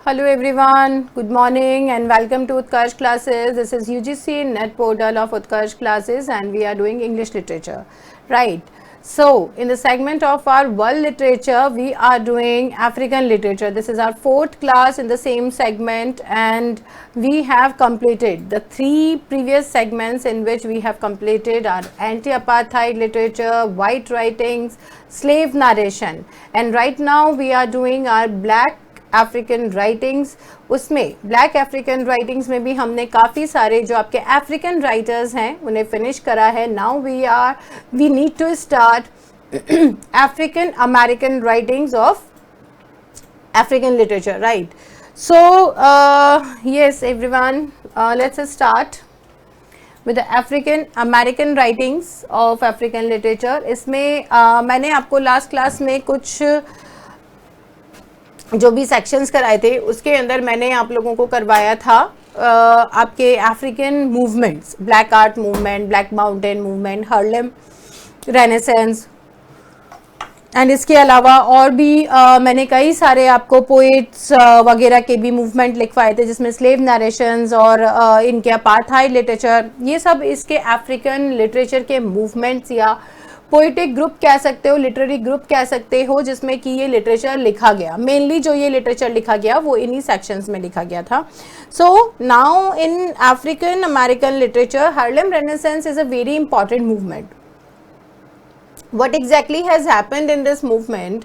Hello everyone, good morning and welcome to Utkarsh classes. This is UGC net portal of Utkarsh classes and we are doing English literature. Right. So, in the segment of our world literature, we are doing African literature. This is our fourth class in the same segment and we have completed the three previous segments in which we have completed our anti-apartheid literature, white writings, slave narration, and right now we are doing our black African writings. उसमें black African writings में भी हमने काफ़ी सारे जो आपके African writers हैं उन्हें फिनिश करा है. Now we need to start African American writings of African literature. Right. So yes everyone, let's start with the African American writings of African literature. इसमें मैंने आपको लास्ट क्लास में कुछ जो भी सेक्शंस कराए थे उसके अंदर मैंने आप लोगों को करवाया था आपके African movements, black art movement, black mountain movement, Harlem renaissance and इसके अलावा और भी मैंने कई सारे आपको पोएट्स वगैरह के भी मूवमेंट लिखवाए थे जिसमें स्लेव नरेशंस और इनके अपार्थाइड लिटरेचर, ये सब इसके अफ्रीकन लिटरेचर के मूवमेंट्स या पोइटिक ग्रुप कह सकते हो, लिटरेरी ग्रुप कह सकते हो, जिसमें कि ये लिटरेचर लिखा गया. मेनली जो ये लिटरेचर लिखा गया वो इन्हीं सेक्शंस में लिखा गया था. So now in African American literature Harlem renaissance is a very important movement. What exactly has happened in this movement,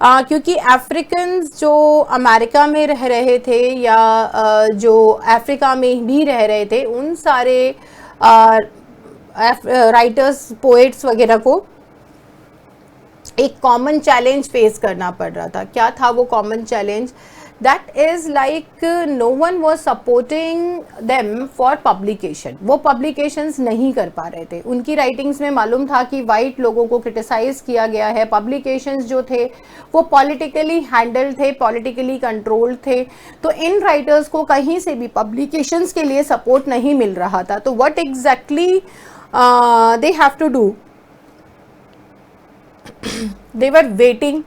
क्योंकि अफ्रीकन जो अमेरिका में रह रहे थे या जो अफ्रीका में भी रह रहे थे उन सारे राइटर्स, पोएट्स वगैरह को एक कॉमन चैलेंज फेस करना पड़ रहा था. क्या था वो common challenge? That is like no one was supporting them for publication. वो पब्लिकेशंस नहीं कर पा रहे थे. उनकी राइटिंग्स में मालूम था कि वाइट लोगों को क्रिटिसाइज किया गया है. पब्लिकेशंस जो थे वो पॉलिटिकली हैंडल थे, पॉलिटिकली कंट्रोल्ड थे. तो इन राइटर्स को कहीं से भी पब्लिकेशंस के लिए सपोर्ट नहीं मिल रहा था. तो what exactly they have to do, they were waiting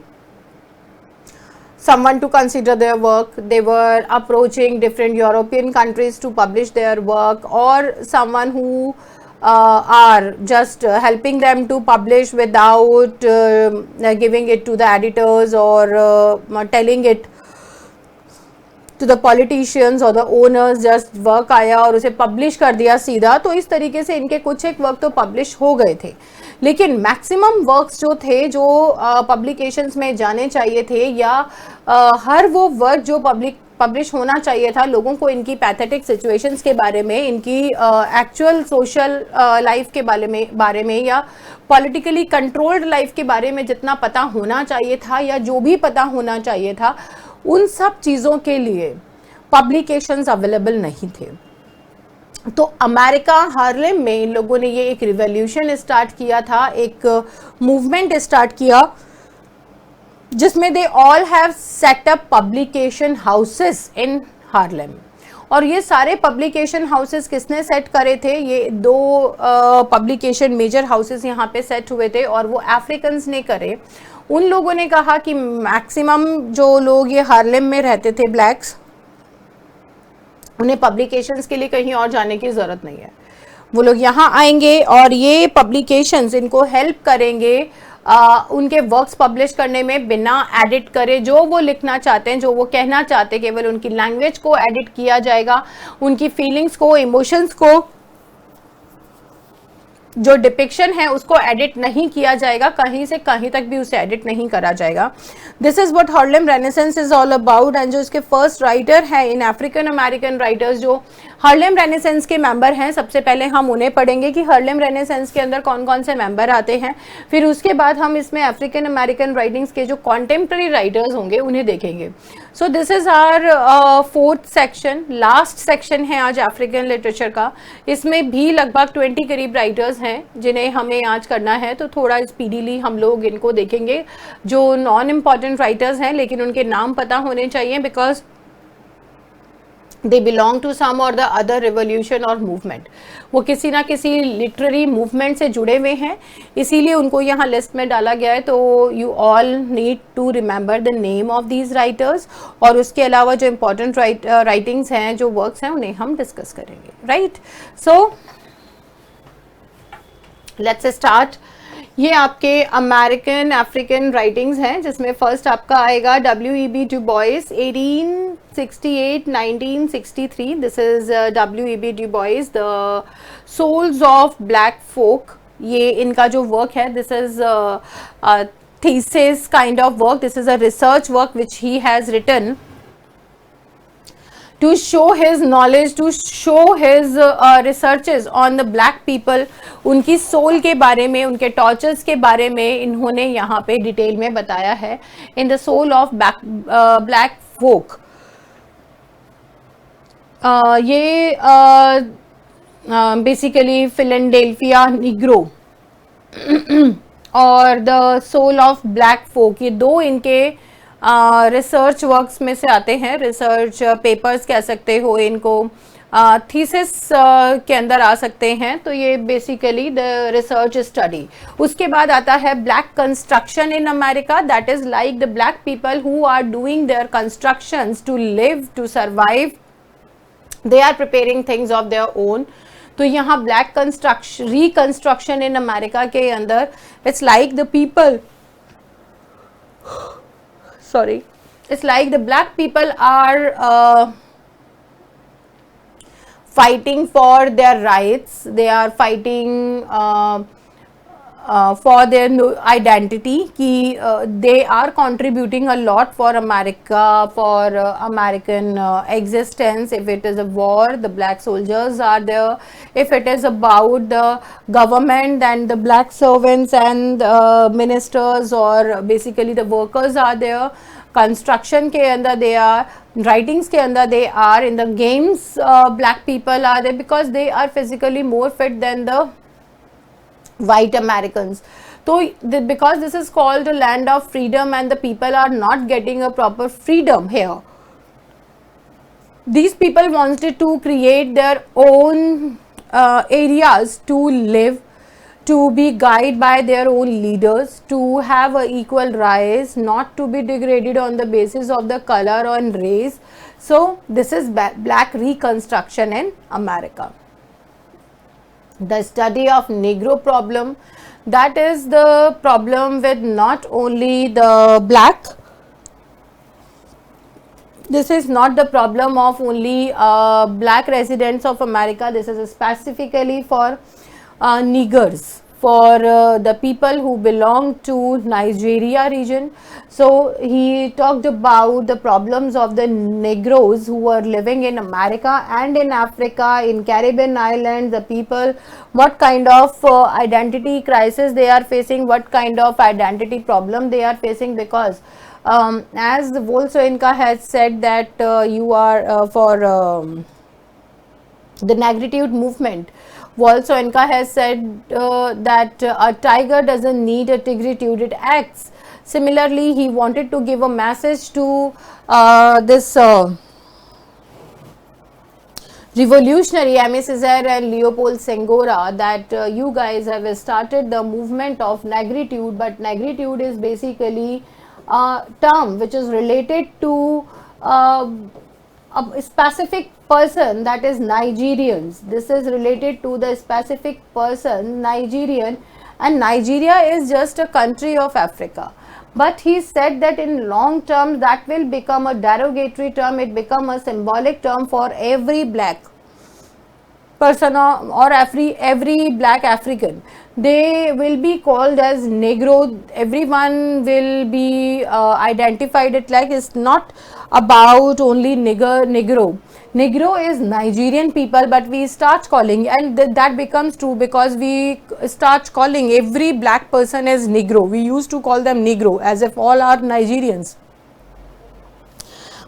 someone to consider their work. They were approaching different European countries to publish their work, or someone who are just helping them to publish without giving it to the editors or telling it to the politicians or the owners. just work आया और उसे publish कर दिया सीधा. तो इस तरीके से इनके कुछ एक वर्क तो पब्लिश हो गए थे, लेकिन मैक्सिमम वर्क्स जो थे जो पब्लिकेशंस में जाने चाहिए थे या हर वो वर्क जो पब्लिश होना चाहिए था, लोगों को इनकी पैथेटिक सिचुएशंस के बारे में, इनकी एक्चुअल सोशल लाइफ के बारे में या पॉलिटिकली कंट्रोल्ड लाइफ के बारे में जितना पता होना चाहिए था या जो भी पता होना चाहिए था, उन सब चीज़ों के लिए पब्लिकेशंस अवेलेबल नहीं थे. तो अमेरिका हार्लेम में इन लोगों ने ये एक रिवॉल्यूशन स्टार्ट किया था, एक मूवमेंट स्टार्ट किया जिसमें they all have set up publication houses in Harlem. और ये सारे पब्लिकेशन हाउसेस किसने सेट करे थे? ये दो पब्लिकेशन मेजर हाउसेस यहाँ पे सेट हुए थे और वो अफ्रीकन्स ने करे. उन लोगों ने कहा कि मैक्सिमम जो लोग ये हार्लेम में रहते थे ब्लैक्स, उन्हें पब्लिकेशंस के लिए कहीं और जाने की ज़रूरत नहीं है. वो लोग यहाँ आएंगे और ये पब्लिकेशंस इनको हेल्प करेंगे उनके वर्क्स पब्लिश करने में, बिना एडिट करे. जो वो लिखना चाहते हैं, जो वो कहना चाहते हैं, केवल उनकी लैंग्वेज को एडिट किया जाएगा. उनकी फीलिंग्स को, इमोशंस को, जो डिपिक्शन है उसको एडिट नहीं किया जाएगा. कहीं से कहीं तक भी उसे एडिट नहीं करा जाएगा. This is what Harlem renaissance is all about. And जो इसके फर्स्ट राइटर है इन अफ्रीकन अमेरिकन राइटर्स जो हार्लेम रेनेसेंस के मेंबर हैं, सबसे पहले हम उन्हें पढ़ेंगे कि हार्लेम रेनेसेंस के अंदर कौन कौन से मेंबर आते हैं. फिर उसके बाद हम इसमें अफ्रीकन अमेरिकन राइटिंग्स के जो कॉन्टेम्प्रेरी राइटर्स होंगे उन्हें देखेंगे. So this is our fourth section, last section है आज अफ्रीकन लिटरेचर का. इसमें भी लगभग 20 करीब राइटर्स हैं जिन्हें हमें आज करना है. तो थोड़ा स्पीडीली हम लोग इनको देखेंगे. जो नॉन इम्पॉर्टेंट राइटर्स हैं लेकिन उनके नाम पता होने चाहिए, because they belong to some or the other revolution or movement. वो किसी ना किसी literary movement से जुड़े हुए हैं, इसीलिए उनको यहाँ लिस्ट में डाला गया है. तो you all need to remember the name of these writers, और उसके अलावा जो important writings हैं, जो works हैं, उन्हें हम discuss करेंगे. Right? So let's start. ये आपके अमेरिकन अफ्रीकन राइटिंग्स हैं, जिसमें फर्स्ट आपका आएगा W.E.B. Du Bois 1868-1963. This is W.E.B. Du Bois, the souls of black folk. ये इनका जो वर्क है, this is thesis kind of work. This is a research work which he has written to show his knowledge, to show his researches on the black people. उनकी soul के बारे में, उनके tortures के बारे में इन्होंने यहाँ पे डिटेल में बताया है. In the soul of black folk. ये बेसिकली फिलाडेल्फिया निग्रो और the soul of black folk, ये दो इनके रिसर्च वर्क्स में से आते हैं. रिसर्च पेपर्स कह सकते हो इनको, थीसिस के अंदर आ सकते हैं. तो ये बेसिकली द रिसर्च स्टडी. उसके बाद आता है black construction in America. That is like the black people who are doing their constructions to live, to survive. They are preparing things of their own. तो यहाँ black construction, reconstruction in America के अंदर, it's like the people, sorry, it's like the black people are fighting for their rights. They are fighting for their identity. कि they are contributing a lot for America, for American existence. If it is a war, the black soldiers are there. If it is about the government, then the black servants and ministers or basically the workers are there. Construction के अंदर they are, writings के अंदर they are, in the games black people are there because they are physically more fit than the white Americans. So because this is called a land of freedom and the people are not getting a proper freedom here, these people wanted to create their own areas to live, to be guided by their own leaders, to have an equal rise, not to be degraded on the basis of the color or race. So this is black reconstruction in America. The study of Negro problem, that is the problem with not only the black, this is not the problem of only black residents of America. This is specifically for niggers, for the people who belong to Nigeria region. So he talked about the problems of the Negroes who were living in America and in Africa, in Caribbean islands, the people, what kind of identity crisis they are facing, what kind of identity problem they are facing, because as Volsoinka has said that you are for the negritude movement. Volsoinka has said that a tiger doesn't need a tigritude, it acts. Similarly, he wanted to give a message to this revolutionary Aimé Césaire and Leopold Senghora that you guys have started the movement of negritude, but negritude is basically a term which is related to a specific person, that is Nigerians. This is related to the specific person, Nigerian, and Nigeria is just a country of Africa. But he said that in long term that will become a derogatory term, it become a symbolic term for every black person or every black African. They will be called as Negro. Everyone will be identified it like it's not about only Negro. Negro is Nigerian people, but we start calling, and that becomes true because we start calling every black person as Negro. We used to call them Negro as if all are Nigerians.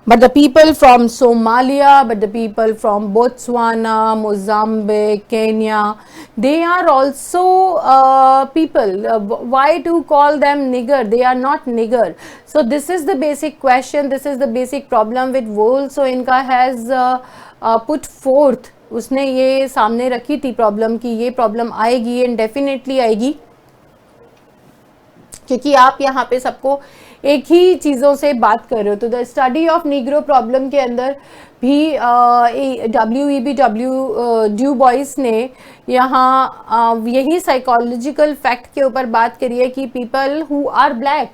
but the people from Somalia, but the people from Botswana, Mozambique, Kenya, they are also people. Why to call them nigger? They are not nigger. So this is the basic question, this is the basic problem with Wolff. So इनका has put forth, उसने ये सामने रखी थी problem की ये problem आएगी and definitely आएगी, क्योंकि आप यहाँ पे सबको एक ही चीज़ों से बात कर रहे हो. तो the study of Negro problem के अंदर भी डू बॉइस ने यहाँ यही साइकोलॉजिकल फैक्ट के ऊपर बात करी है कि people who are black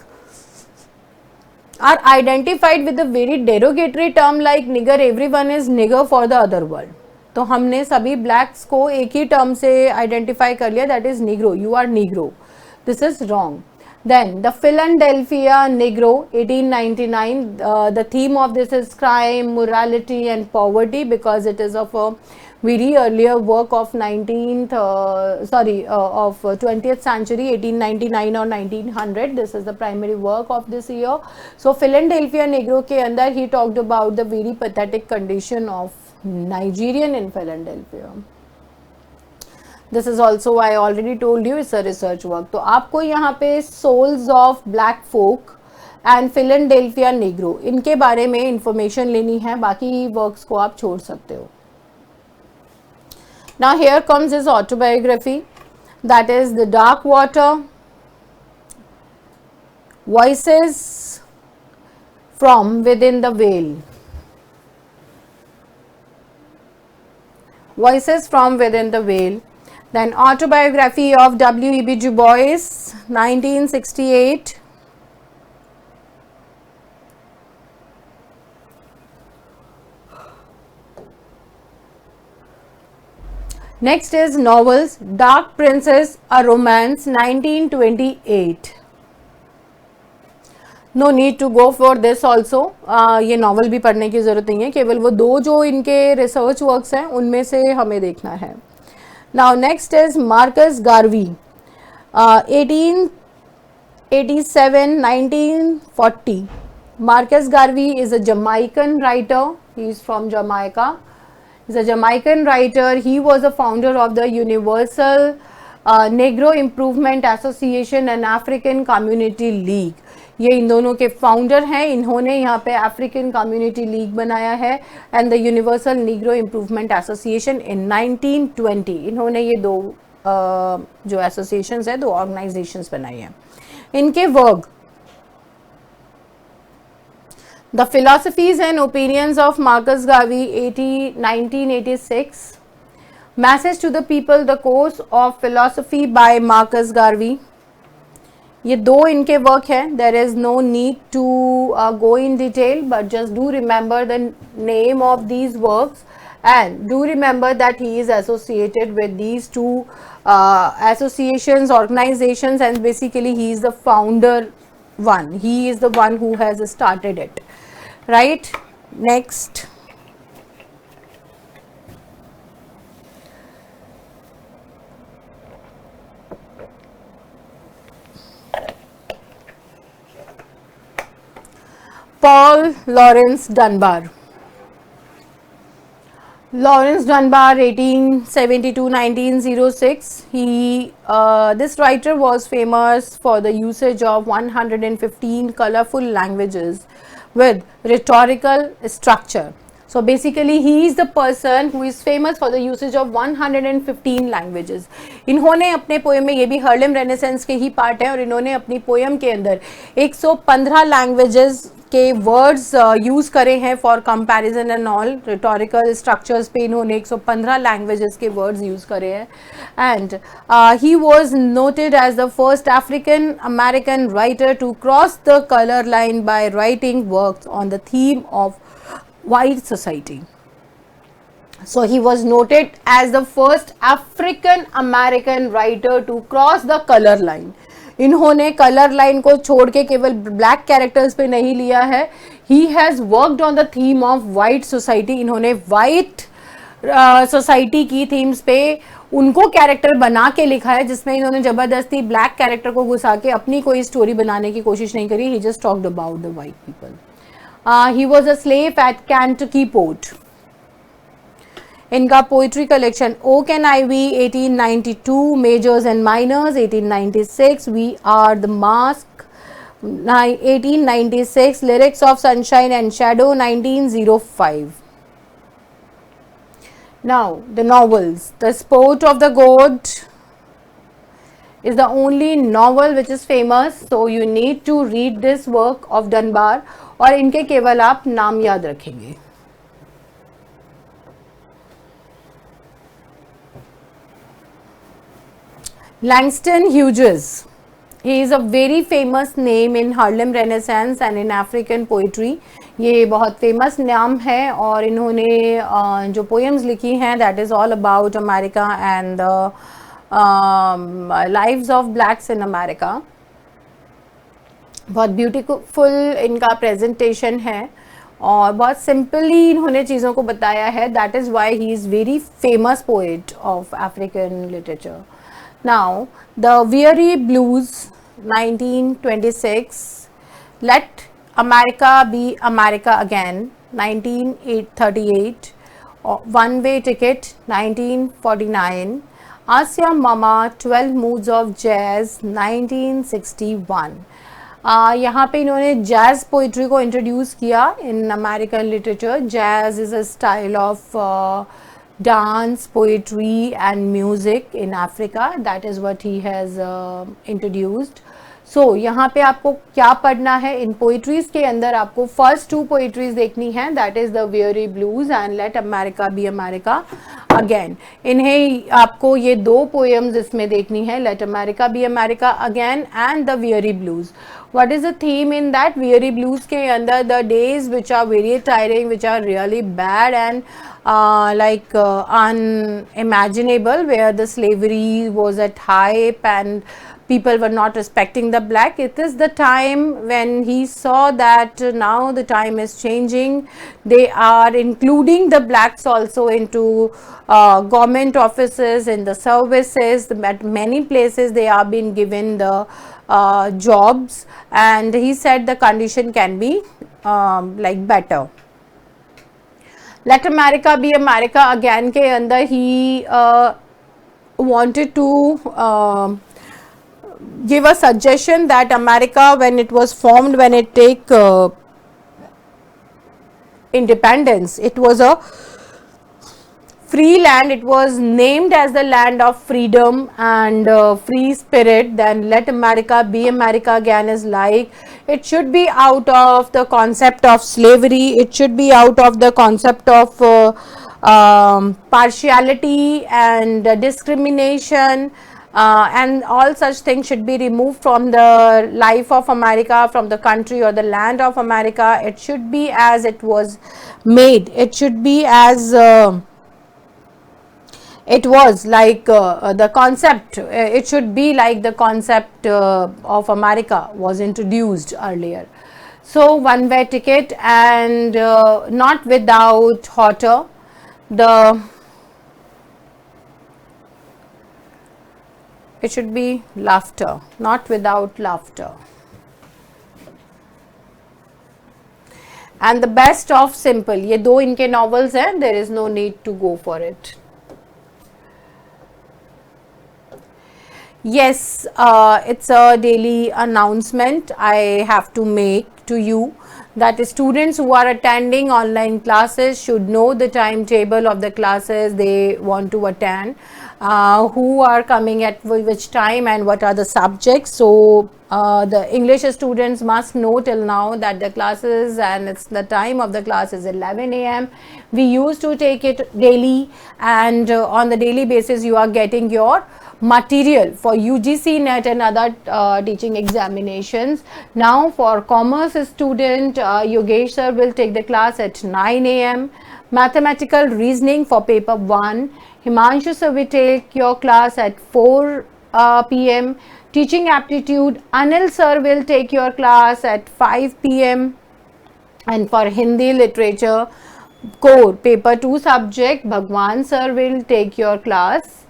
are identified with a very derogatory term like nigger. Everyone is nigger for the other world. तो हमने सभी blacks को एक ही term से identify कर लिया, that is negro. You are negro. This is wrong. Then the Philadelphia Negro 1899. The theme of this is crime, morality, and poverty because it is of a very earlier work of 20th century, 1899 or 1900. This is the primary work of this year. So Philadelphia Negro के अंदर he talked about the very pathetic condition of Nigerian in Philadelphia. This is also I already told you it's a research work. तो आपको यहाँ पे souls of black folk and Philadelphia Negro इनके बारे में information लेनी है, बाकी works को आप छोड़ सकते हो. Now here comes his autobiography, that is The Dark Water, Voices from Within the Veil. Voices from Within the Veil. Then autobiography of W.E.B. Du Bois, 1968. Next is novels, Dark Princess, a Romance, 1928. No need to go for this also. ये novel भी पढ़ने की ज़रूरत नहीं है, केवल वो दो जो इनके रिसर्च वर्क्स हैं उनमें से हमें देखना है. Now next is Marcus Garvey, 1887-1940. Marcus Garvey is a Jamaican writer. He is from Jamaica. He is a Jamaican writer. He was a founder of the Universal Negro Improvement Association and African Community League. ये इन दोनों के founder हैं. इन्होंने यहाँ पे African community league बनाया है and the universal Negro improvement association in 1920. इन्होंने ये दो जो एसोसिएशंस है, दो ऑर्गेनाइजेशंस बनाई हैं. इनके work the philosophies and opinions of Marcus Garvey 1986, message to the people the course of philosophy by Marcus Garvey. ये दो इनके वर्क हैं. There is no need to go in detail, but just do remember the name of these works and do remember that he is associated with these two associations, organizations, and basically he is the founder one. He is the one who has started it, right? Next. Paul Laurence Dunbar. Lawrence Dunbar, 1872-1906. This writer was famous for the usage of 115 colorful languages with rhetorical structure. So basically, he is the person who is famous for the usage of 115 languages. इन्होंने अपने poem में, ये भी हर्लेम renaissance के ही part है, और इन्होंने अपनी पोएम के अंदर 115 लैंग्वेजेस के वर्ड्स यूज़ करे हैं for comparison and all. Rhetorical structures पे इन्होंने 115 लैंग्वेजेस के वर्ड्स यूज़ करे हैं. And he was noted as the first African American writer to cross the colour line by writing works on the theme of white society. So he was noted as the first African American writer to cross the color line. इन्होंने colour line को छोड़ के केवल black characters पे नहीं लिया है. He has worked on the theme of white society. इन्होंने white सोसाइटी की थीम्स पे उनको कैरेक्टर बना के लिखा है, जिसमें इन्होंने जबरदस्ती ब्लैक कैरेक्टर को घुसा के अपनी कोई स्टोरी बनाने की कोशिश नहीं करी. He just talked about the white people. He was a slave at Kentucky Port. इनका poetry collection oak and ivy 1892, majors and minors 1896, we are the mask 1896, lyrics of sunshine and shadow 1905. Now the novels. The Sport of the Goat is the only novel which is famous, so you need to read this work of Dunbar, और इनके केवल आप नाम याद रखेंगे. Langston Hughes, he is a very famous name in Harlem Renaissance and in African poetry. ये बहुत famous नाम है और इन्होंने जो पोएम्स लिखी हैं that is all about America and the lives of blacks in America. बहुत ब्यूटीफुल इनका प्रेजेंटेशन है और बहुत सिंपली इन्होंने चीज़ों को बताया है. That is why he is very famous poet of African literature. Now, the Weary Blues 1926, Let America Be America Again 1938, One Way Ticket 1949, Asia Mama 12 Moods of Jazz 1961. यहाँ पे इन्होंने जैज़ पोइट्री को introduce किया in American literature. Jazz is a style of dance, poetry and music in Africa. That is what he has introduced. So यहाँ पे आपको क्या पढ़ना है इन पोइट्रीज के अंदर? आपको फर्स्ट 2 पोइट्रीज देखनी है. That is the very blues and let America be America again. इन्हें आपको ये 2 पोएम्स इसमें देखनी है, let America be America again and the very blues. What is the theme in that? Weary Blues के अंदर the days which are very tiring, which are really bad and unimaginable, where the slavery was at height and people were not respecting the black. It is the time when he saw that now the time is changing. They are including the blacks also into government offices, in the services. At many places they are being given the jobs, and he said the condition can be like better. Let America Be America Again के अंदर he wanted to give a suggestion that America, when it was formed, when it take independence, it was a free land. It was named as the land of freedom and free spirit. Then let America be America again is like it should be out of the concept of slavery. It should be out of the concept of partiality and discrimination. And all such things should be removed from the life of America, from the country or the land of America. It should be as it was made. It should be as it was like the concept. It should be like the concept of America was introduced earlier. So one way ticket and not without hotter. It should be laughter, not without laughter. And the best of simple. ये 2 इनके novels हैं. There is no need to go for it. Yes, it's a daily announcement I have to make to you that students who are attending online classes should know the timetable of the classes they want to attend, who are coming at which time and what are the subjects. So the English students must know till now that the classes and it's the time of the class is 11 a.m. We used to take it daily, and on the daily basis you are getting your material for UGC NET and other teaching examinations. Now for commerce student, Yogesh sir will take the class at 9 a.m. Mathematical reasoning for paper 1, Himanshu sir will take your class at 4 p.m. Teaching aptitude, Anil sir will take your class at 5 p.m. And for Hindi literature core paper 2 subject, Bhagwan sir will take your class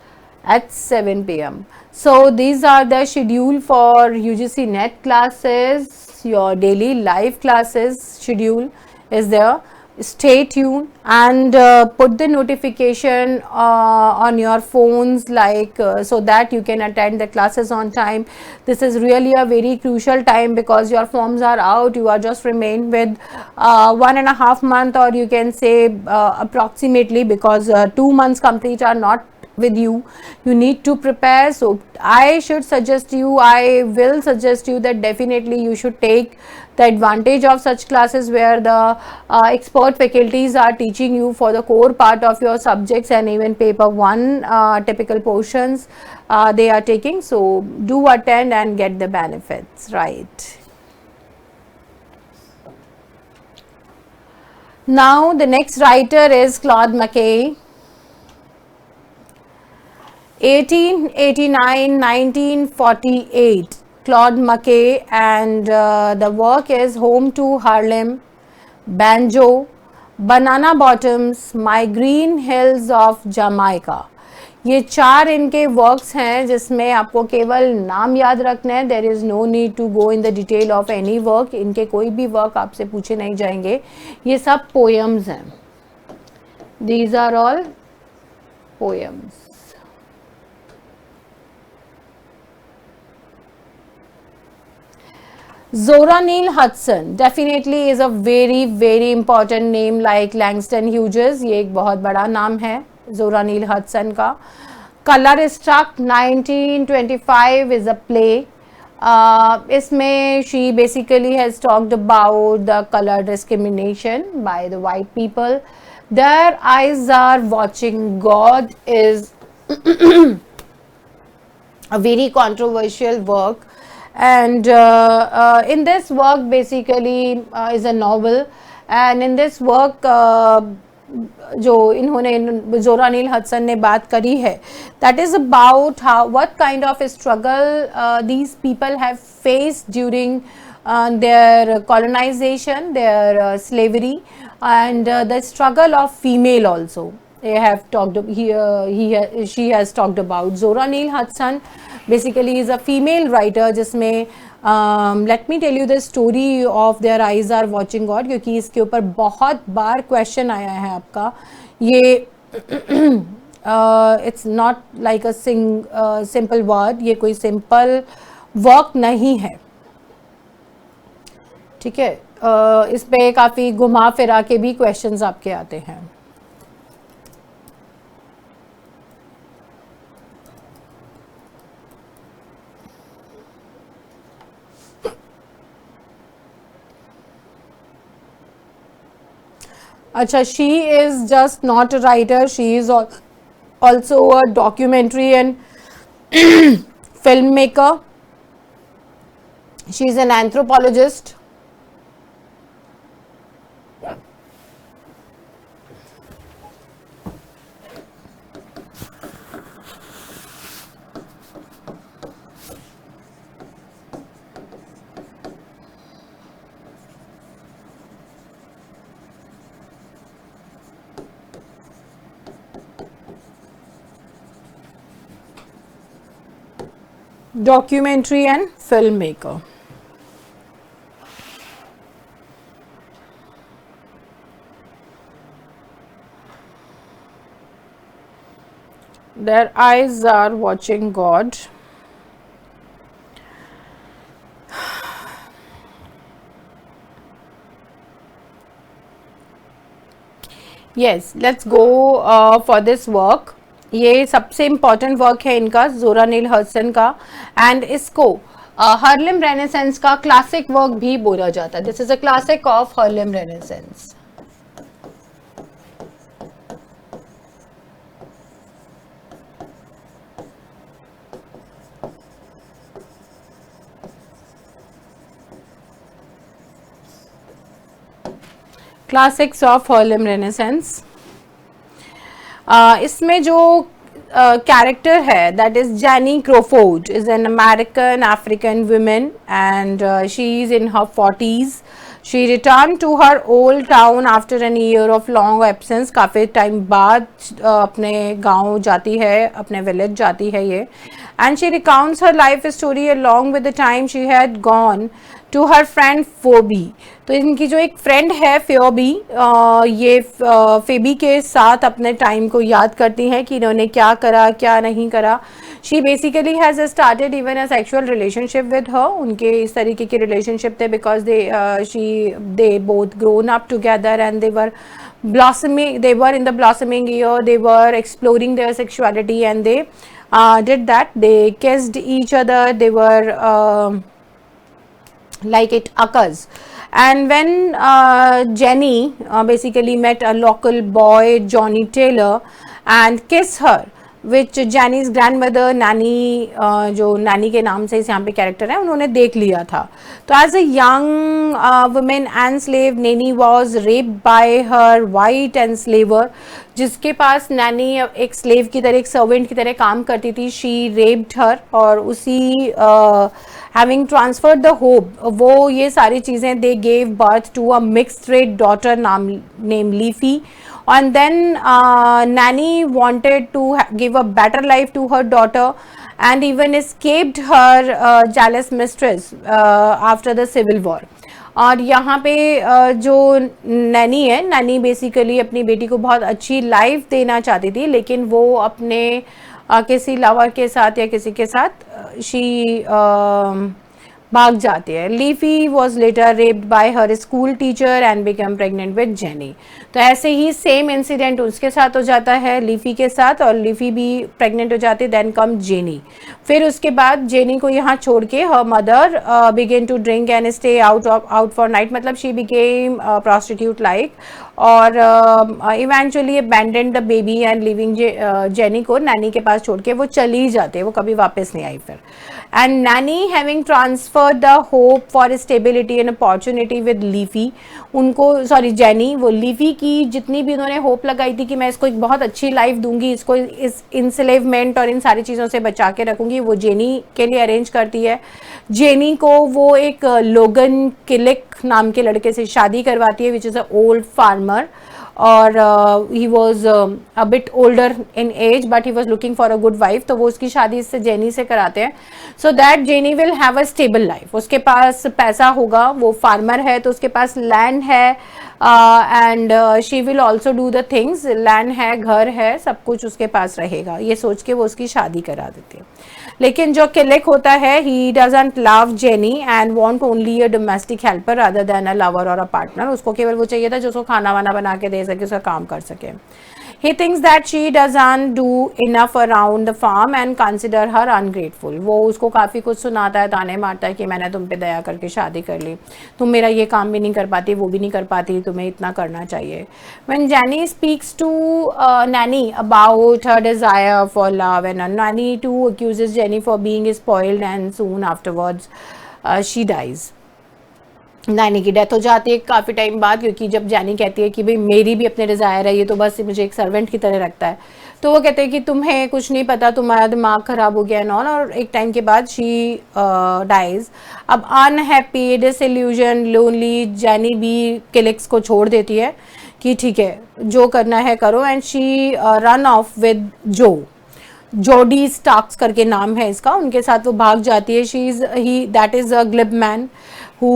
at 7 p.m. So these are the schedule for UGC NET classes, your daily live classes schedule. is there. Stay tuned and put the notification on your phones, like so that you can attend the classes on time. This is really a very crucial time because your forms are out. You are just remain with 1.5 months, or you can say approximately, because 2 months complete are not with you. You need to prepare. So I will suggest you that definitely you should take the advantage of such classes where the expert faculties are teaching you for the core part of your subjects, and even paper 1 typical portions they are taking. So do attend and get the benefits, right? Now the next writer is Claude McKay. 1889-1948, Claude McKay, and the work is Home to Harlem, Banjo, Banana Bottoms, My Green Hills of Jamaica. ये 4 इनके works हैं जिसमें आपको केवल नाम याद रखना है. There is no need to go in the detail of any work. इनके कोई भी वर्क आपसे पूछे नहीं जाएंगे. ये सब पोएम्स हैं. These are all poems. Zora Neale Hudson definitely is a very important name like Langston Hughes. ये एक बहुत बड़ा नाम है Zora Neale Hudson का. Colorstruck 1925 is a play. इसमें she basically has talked about the color discrimination by the white people. Their eyes are watching God is a very controversial work. And in this work basically is a novel, and in this work जो इन्होंने जोरा Neale Hudson ने बात करी है, that is about how what kind of a struggle these people have faced during their colonization, their slavery, and the struggle of female also. They have talked here. She has talked about. Zora Neale Hudson basically is a female writer जिसमें let me tell you the story of Their Eyes Are Watching God, क्योंकि इसके ऊपर बहुत बार question आया है आपका. ये it's not like a simple word. ये कोई simple वर्क नहीं है, ठीक है. इस पे काफ़ी घुमा फिरा के भी क्वेश्चंस आपके आते हैं. अच्छा, she is just not a writer, she is also a documentary and filmmaker. She is an anthropologist. Documentary and filmmaker. Their eyes are watching God. Yes, let's go for this work. ये सबसे important work है इनका, Zora Neale Hurston का, and इसको Harlem renaissance का classic work भी बोला जाता है. This is a classic of Harlem renaissance. Classics of Harlem renaissance. इसमें जो कैरेक्टर है, that is Janie Crawford, is an American African women and she is in her 40s. She return to her old town after an year of long absence. काफ़ी time बाद अपने गांव जाती है, अपने विलेज जाती है ये. And she recounts her life story along with the time she had gone to her friend Phoebe. तो इनकी जो एक फ्रेंड है फेबी, ये फेबी के साथ अपने टाइम को याद करती हैं कि इन्होंने क्या करा क्या नहीं करा। She basically has started even a sexual relationship with her. उनके इस तरीके के रिलेशनशिप थे because they both grown up together and they were blossoming, they were in the blossoming year, they were exploring their sexuality and they did that, they kissed each other, they were like it occurs. And when Jenny basically met a local boy Johnny Taylor and kissed her, which Janie's grandmother Nanny, जो Nanny के नाम से इस यहाँ पे character है, उन्होंने देख लिया था। तो as a young women and slave Nanny was raped by her white enslaver, जिसके पास नैनी एक स्लेव की तरह, एक सर्वेंट की तरह काम करती थी। शी रेप्ड हर, और उसी हैविंग ट्रांसफर्ड द होप, वो ये सारी चीज़ें they gave birth to a mixed race daughter name Leafy. And then Nanny wanted to give a better life to her daughter and even escaped her jealous mistress after the civil war. और यहाँ पे जो नैनी है, Naini basically अपनी बेटी को बहुत अच्छी लाइफ देना चाहती थी, लेकिन वो अपने किसी लवर के साथ या किसी के साथ शी भाग जाती है. Leafy was later raped by her school teacher and become pregnant with jenny. तो ऐसे ही सेम इंसिडेंट उसके साथ हो जाता है, लीफी के साथ, और लीफी भी प्रेग्नेंट हो जाती है. Then come Jenny. फिर उसके बाद जेनी को यहाँ छोड़ के her mother began to drink and stay out for night, मतलब शी बिकेम प्रोस्टिट्यूट लाइक, और eventually abandon the baby and leaving Jenny को नैनी के पास छोड़ के वो चली जाते, वो कभी वापस नहीं आई फिर. And Naini having transferred the hope for stability and opportunity with leafy, उनको सॉरी जेनी, वो लीफी की जितनी भी उन्होंने होप लगाई थी कि मैं इसको एक बहुत अच्छी लाइफ दूंगी, इसको इस इंसलेवमेंट और इन सारी चीज़ों से बचा के रखूंगी, वो जेनी के लिए अरेंज करती है. जेनी को वो एक लोगन किलिक नाम के लड़के से शादी करवाती है, which is a old farmer, और he was a bit older in age but he was looking for a good wife. तो वो उसकी शादी इससे जेनी से कराते हैं, so that Janie will have a stable life. उसके पास पैसा होगा, वो फार्मर है तो उसके पास लैंड है, and she will also do the things, land है, घर है, सब कुछ उसके पास रहेगा, ये सोच के वो उसकी शादी करा देती है. लेकिन जो किलिक होता है, he doesn't love jenny and want only a domestic helper other than a lover और अ पार्टनर. उसको केवल वो चाहिए था जो उसको खाना वाना बना के दे सके, उसका काम कर सके. He thinks that she doesn't do enough around the farm and consider her ungrateful. वो उसको काफ़ी कुछ सुनाता है, ताने मारता है कि मैंने तुम पे दया करके शादी कर ली, तुम मेरा ये काम भी नहीं कर पाती, वो भी नहीं कर पाती, तुम्हें इतना करना चाहिए. When Jenny speaks to Nanny about her desire for love, and Nanny too accuses Jenny for being spoiled, and soon afterwards she dies. Naini की डेथ हो जाती है काफ़ी टाइम बाद, क्योंकि जब जैनी कहती है कि भाई मेरी भी अपने डिज़ायर है, ये तो बस मुझे एक सर्वेंट की तरह रखता है, तो वो कहते हैं कि तुम्हें कुछ नहीं पता, तुम्हारा दिमाग ख़राब हो गया एंड ऑल. और एक टाइम के बाद शी डाइज. अब अनहैप्पी, डिसइल्यूजन, लोनली, जैनी भी किलिक्स को छोड़ देती है कि ठीक है जो करना है करो, and she run of with जोडी स्टार्क्स करके नाम है इसका, उनके साथ वो भाग जाती है. He that is a glib man who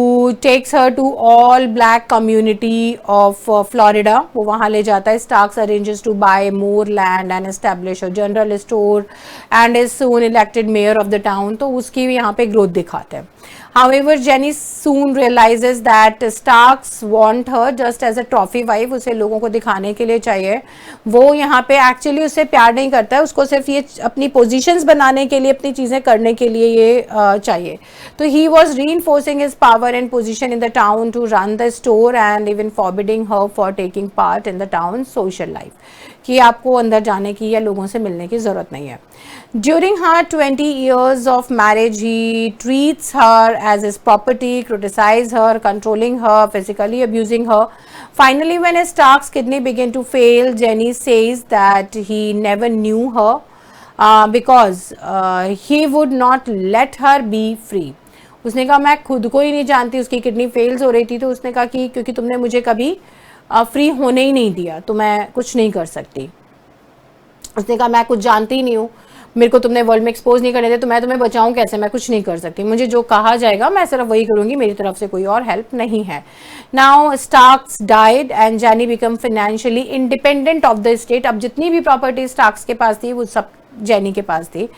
takes her to all black community of Florida. वो वहाँ ले जाता है. Starks arranges to buy more land and establish a general store and is soon elected mayor of the town. तो उसकी भी यहाँ पे growth दिखाते हैं. However, Jenny soon realizes that Starks want her just as a trophy wife. उसे लोगों को दिखाने के लिए चाहिए. वो यहाँ पे actually उससे प्यार नहीं करता है, उसको सिर्फ ये अपनी positions बनाने के लिए, अपनी चीज़ें करने के लिए ये चाहिए. तो he was reinforcing his power and position in the town to run the store and even forbidding her for taking part in the town's social life. कि आपको अंदर जाने की या लोगों से मिलने की ज़रूरत नहीं है. During her 20 years of marriage, he treats her as his property, criticizes her, controlling her, physically abusing her. Finally, when his Stark's kidney began to fail, Jenny says that he never knew her because he would not let her be free. उसने कहा मैं खुद को ही नहीं जानती, उसकी kidney fails हो रही थी, तो उसने कहा कि क्योंकि तुमने मुझे कभी फ्री होने ही नहीं दिया तो मैं कुछ नहीं कर सकती. उसने कहा मैं कुछ जानती ही नहीं हूँ, मेरे को तुमने वर्ल्ड में एक्सपोज नहीं करने दे तो मैं तुम्हें बचाऊं कैसे, मैं कुछ नहीं कर सकती, मुझे जो कहा जाएगा मैं सिर्फ वही करूंगी, मेरी तरफ से कोई और हेल्प नहीं है। Now Starks died and jenny become financially independent of the state. अब जितनी भी प्रॉपर्टी स्टार्क्स के पास थी वो सब जेनी के पास थी।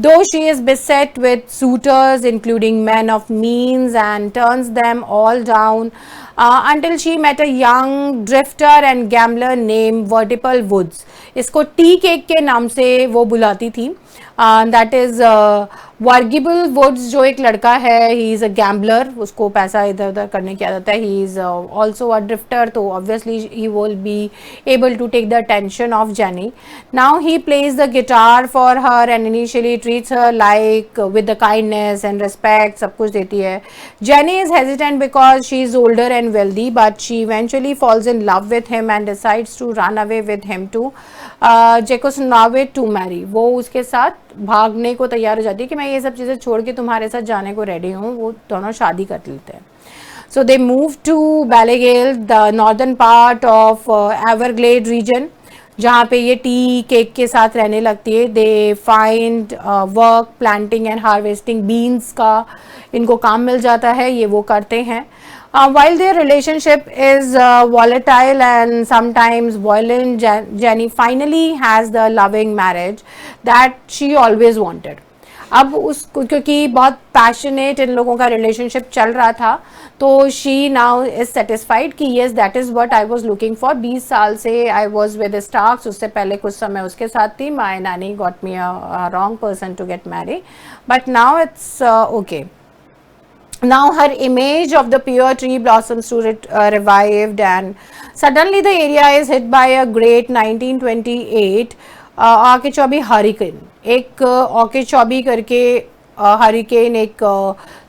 दो she is beset with suitors including men of means and turns them all down until she met a young drifter and gambler named Vertical Woods। इसको टी केक के नाम से वो बुलाती थी। दैट इज वर्गिबल वुड्स जो एक लड़का है, ही इज अ गैम्बलर, उसको पैसा इधर उधर करने की आदत है। He is also a drifter, तो obviously he will be able to take the attention of Janie. Now he plays the guitar for her and initially treats her like with the kindness and respect, सब कुछ देती है। Janie is hesitant because she is older and wealthy, but she eventually falls in love with him and decides to run away with him to Jacksonville to Mary. वो उसके साथ भागने को तैयार हो जाती है कि मैं ये सब चीज़ें छोड़ के तुम्हारे साथ जाने को रेडी हूँ। वो दोनों शादी कर लेते हैं। So they move to Belle Glade, the northern part of Everglade region, जहाँ पे ये टी केक के साथ रहने लगती है। They find work planting and harvesting beans का इनको काम मिल जाता है, ये वो करते हैं। While their relationship is volatile and sometimes violent, Jenny finally has the loving marriage that she always wanted। अब उसको क्योंकि बहुत पैशनेट इन लोगों का रिलेशनशिप चल रहा था, तो शी नाउ इज सेटिस्फाइड कि yes that is what I was looking for. 20 साल से आई वाज विद स्टार्क्स, उससे पहले कुछ समय उसके साथ थी। My Nanny got me a wrong person to get marry, but now it's okay. Now her image of the pure tree blossoms to revived, and suddenly the area is hit by a great 1928 Okeechobee hurricane। एक Okeechobee करके hurricane, एक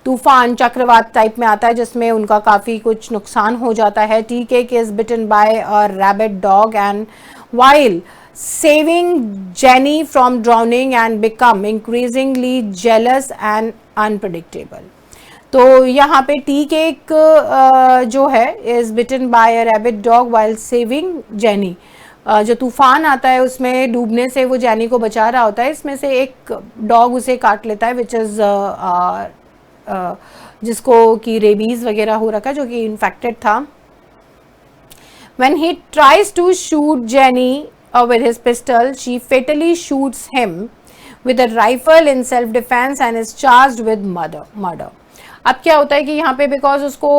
तूफान चक्रवात type में आता है जिसमें उनका काफ़ी कुछ नुकसान हो जाता है। Tea Cake is bitten by a rabid dog and while saving Jenny from drowning and become increasingly jealous and unpredictable। तो यहाँ पे टी केक जो है is bitten by a rabid dog while saving Jenny. जो तूफान आता है उसमें डूबने से वो जेनी को बचा रहा होता है, इसमें से एक डॉग उसे काट लेता है, विच इज़ जिसको कि रेबीज वगैरह हो रखा है, जो कि इन्फेक्टेड था। When he tries to shoot Jenny with his pistol, she fatally shoots him with a rifle in self-defense and is charged with murder। अब क्या होता है कि यहाँ पे बिकॉज उसको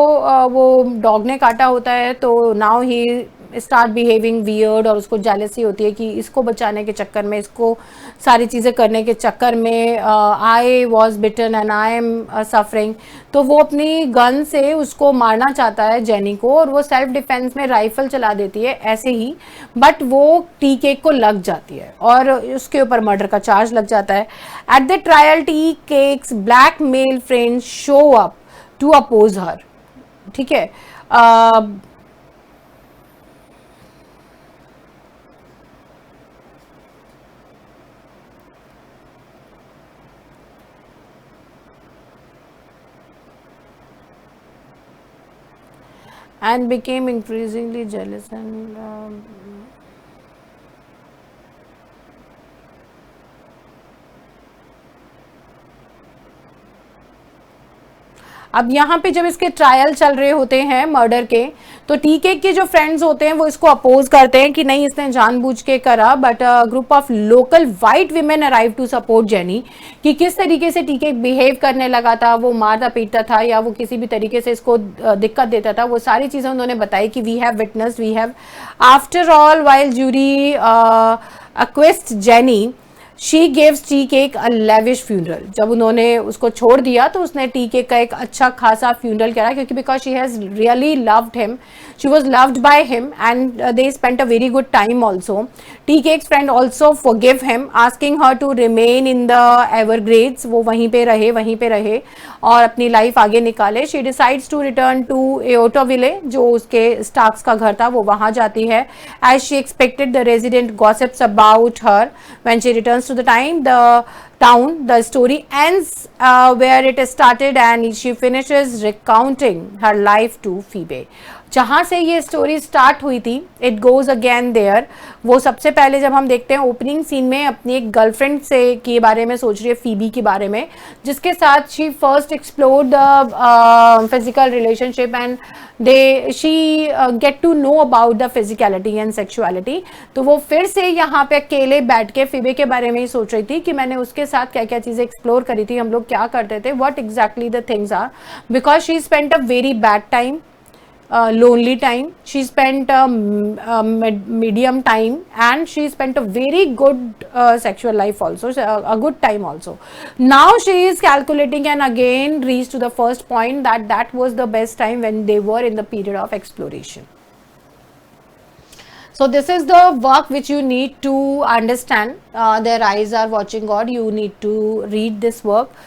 वो डॉग ने काटा होता है, तो now he start behaving weird, और उसको जेलसी होती है कि इसको बचाने के चक्कर में, इसको सारी चीज़ें करने के चक्कर में I was bitten and I am suffering. तो वो अपनी गन से उसको मारना चाहता है जेनी को, और वो सेल्फ डिफेंस में राइफल चला देती है ऐसे ही, बट वो टी केक को लग जाती है और उसके ऊपर मर्डर का चार्ज लग जाता है। At the trial Tea Cake's black male friends show up to oppose her. ठीक है, and became increasingly jealous and अब यहाँ पे जब इसके ट्रायल चल रहे होते हैं मर्डर के, तो टी केक के जो फ्रेंड्स होते हैं वो इसको अपोज करते हैं कि नहीं इसने जानबूझ के करा, but group of local white women arrive to support Jenny. कि किस तरीके से टी केक बिहेव करने लगा था, वो मारता पीटता था या वो किसी भी तरीके से इसको दिक्कत देता था, वो सारी चीज़ें उन्होंने बताई कि we have witness, we have after all while jury अक्वेस्ट Janie she gives Tea Cake a lavish funeral. जब उन्होंने उसको छोड़ दिया तो उसने टी केक का एक अच्छा खासा फ्यूनरल करा, क्योंकि because she has really loved him, she was loved by him and they spent a very good time also. Tea Cake's friend also forgive him, asking her to remain in the Everglades, वो वहीं पे रहे और अपनी life आगे निकाले। She decides to return to Eatonville, जो उसके स्टार्क्स का घर था, वो वहाँ जाती है। As she expected the resident gossips about her when she returns to the town. The story ends where it started and she finishes recounting her life to Phoebe. जहाँ से ये स्टोरी स्टार्ट हुई थी इट गोज अगेन देयर. वो सबसे पहले जब हम देखते हैं ओपनिंग सीन में अपनी एक गर्लफ्रेंड से के बारे में सोच रही है, फीबी के बारे में, जिसके साथ she first explore the physical relationship and they she get to know about the physicality and sexuality. तो वो फिर से यहाँ पे अकेले बैठ के फीबी के बारे में ही सोच रही थी कि मैंने उसके साथ क्या क्या चीज़ें एक्सप्लोर करी थी, हम लोग क्या करते थे, what exactly the things are, because she spent a very bad time, lonely time. She spent medium time and she spent a very good sexual life also, a good time also. Now she is calculating and again reached to the first point that that was the best time when they were in the period of exploration. So this is the work which you need to understand. Their eyes are watching God. You need to read this work.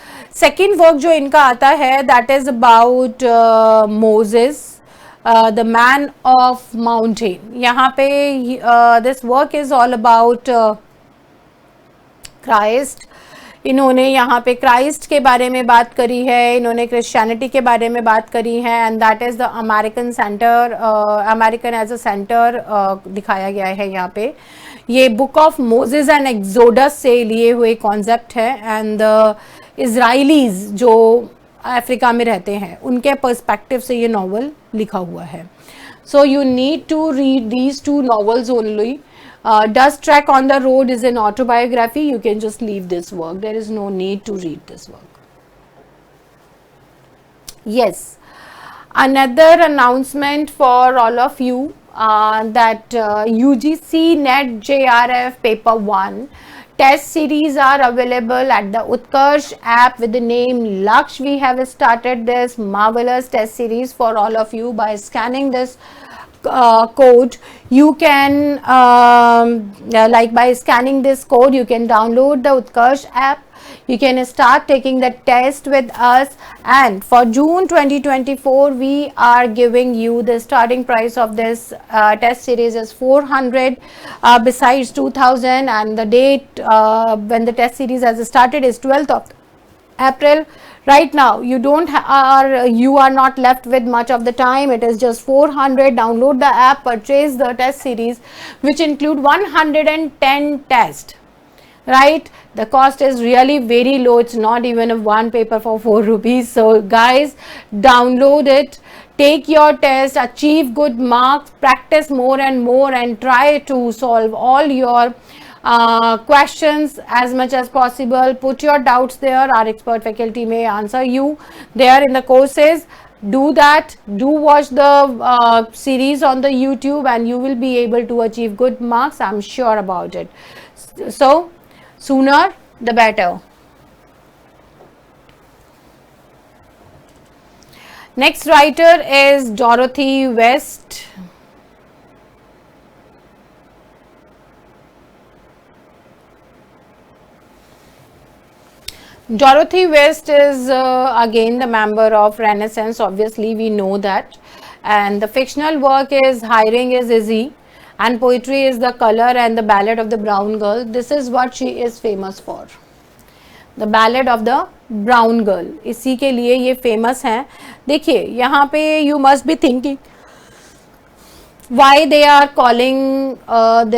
Second work जो इनका आता है that is about Moses. The man of mountain. यहाँ पे this work is all about Christ. इन्होंने यहाँ पे Christ के बारे में बात करी है, इन्होंने क्रिश्चियनिटी के बारे में बात करी है and that is the American centre, American as a centre दिखाया गया है यहाँ पे. ये book of Moses and Exodus से लिए हुए कॉन्सेप्ट है एंड इजराइलीज जो अफ्रीका में रहते हैं उनके पर्सपेक्टिव से ये नॉवल लिखा हुआ है. So you need to read these two novels only. Dust Track on the Road is an autobiography. You can just leave this work. There is no need to read this work. Yes, another announcement for all of you that UGC NET JRF Paper 1 test series are available at the Utkarsh app with the name Laksh. We have started this marvelous test series for all of you by scanning this code. You can like by scanning this code you can download the Utkarsh app. You can start taking the test with us, and for June 2024 we are giving you the starting price of this test series is 400 besides 2000, and the date when the test series has started is 12th of April. Right now you are not left with much of the time. It is just 400. Download the app, purchase the test series which include 110 tests, right? The cost is really very low. It's not even a one paper for 4 rupees. So guys, download it, take your test, achieve good marks, practice more and more, and try to solve all your questions as much as possible. Put your doubts there. Our expert faculty may answer you there in the courses. Do that. Do watch the series on the YouTube and you will be able to achieve good marks. I'm sure about it. So sooner the better. Next writer is Dorothy West. Dorothy West is again the member of Renaissance. Obviously we know that, and the fictional work is Hiring is Easy, and poetry is The Color and the Ballad of the Brown Girl. This is what she is famous for, the Ballad of the Brown Girl. इसी के लिए ये famous है. देखिए यहाँ पे you must be thinking why they are calling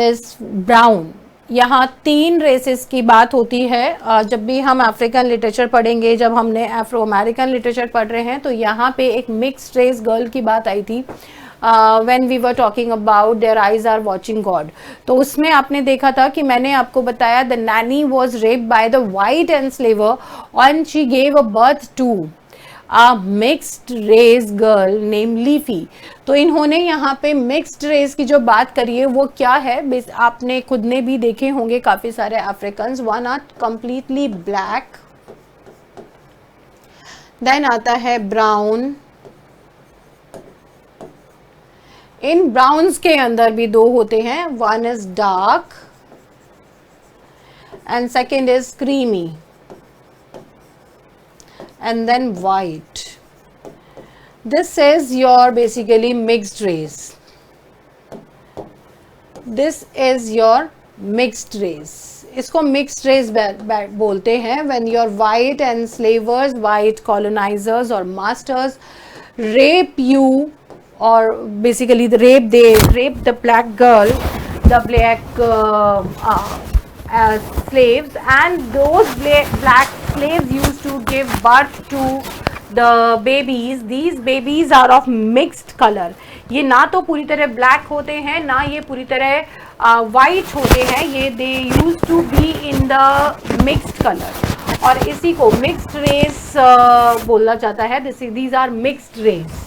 this brown. यहाँ 3 races की बात होती है. जब भी हम अफ्रीकन लिटरेचर पढ़ेंगे, जब हमने अफ्रो अमेरिकन लिटरेचर पढ़ रहे हैं, तो यहाँ पे एक मिक्स्ड रेस गर्ल की बात आई थी when we were talking about their eyes are watching God. तो उसमें आपने देखा था कि मैंने आपको बताया the Nanny was raped by the white enslaver and she gave a birth to a mixed race girl named Leafy. तो इन्होंने यहाँ पे मिक्स्ड रेस की जो बात करी है वो क्या है, आपने खुद ने भी देखे होंगे काफी सारे Africans. One are completely black, then आता है ब्राउन. इन ब्राउन्स के अंदर भी 2 होते हैं. One is dark and second is creamy, and then white. This is your basically mixed race. This is your mixed race. इसको मिक्स्ड रेस बोलते हैं. When your white enslavers, white colonisers और masters rape you, or basically they rape the black girl, the black slaves, and those black slaves used to give birth to the babies. These babies are of mixed color. ये ना तो पूरी तरह black होते हैं, ना ये पूरी तरह वाइट होते हैं. ये they use to be in the mixed colour, और इसी को मिक्स्ड रेस बोला जाता है. These are mixed race.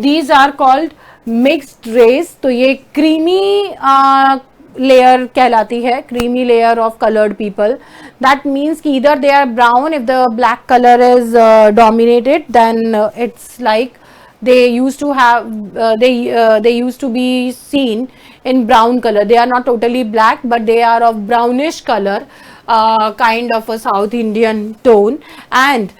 These are called mixed race. तो ये creamy layer कहलाती है, creamy layer of colored people. That means कि either they are brown, if the black color is dominated, then it's like they used to have they used to be seen in brown color. They are not totally black, but they are of brownish color. Kind of a South Indian tone, and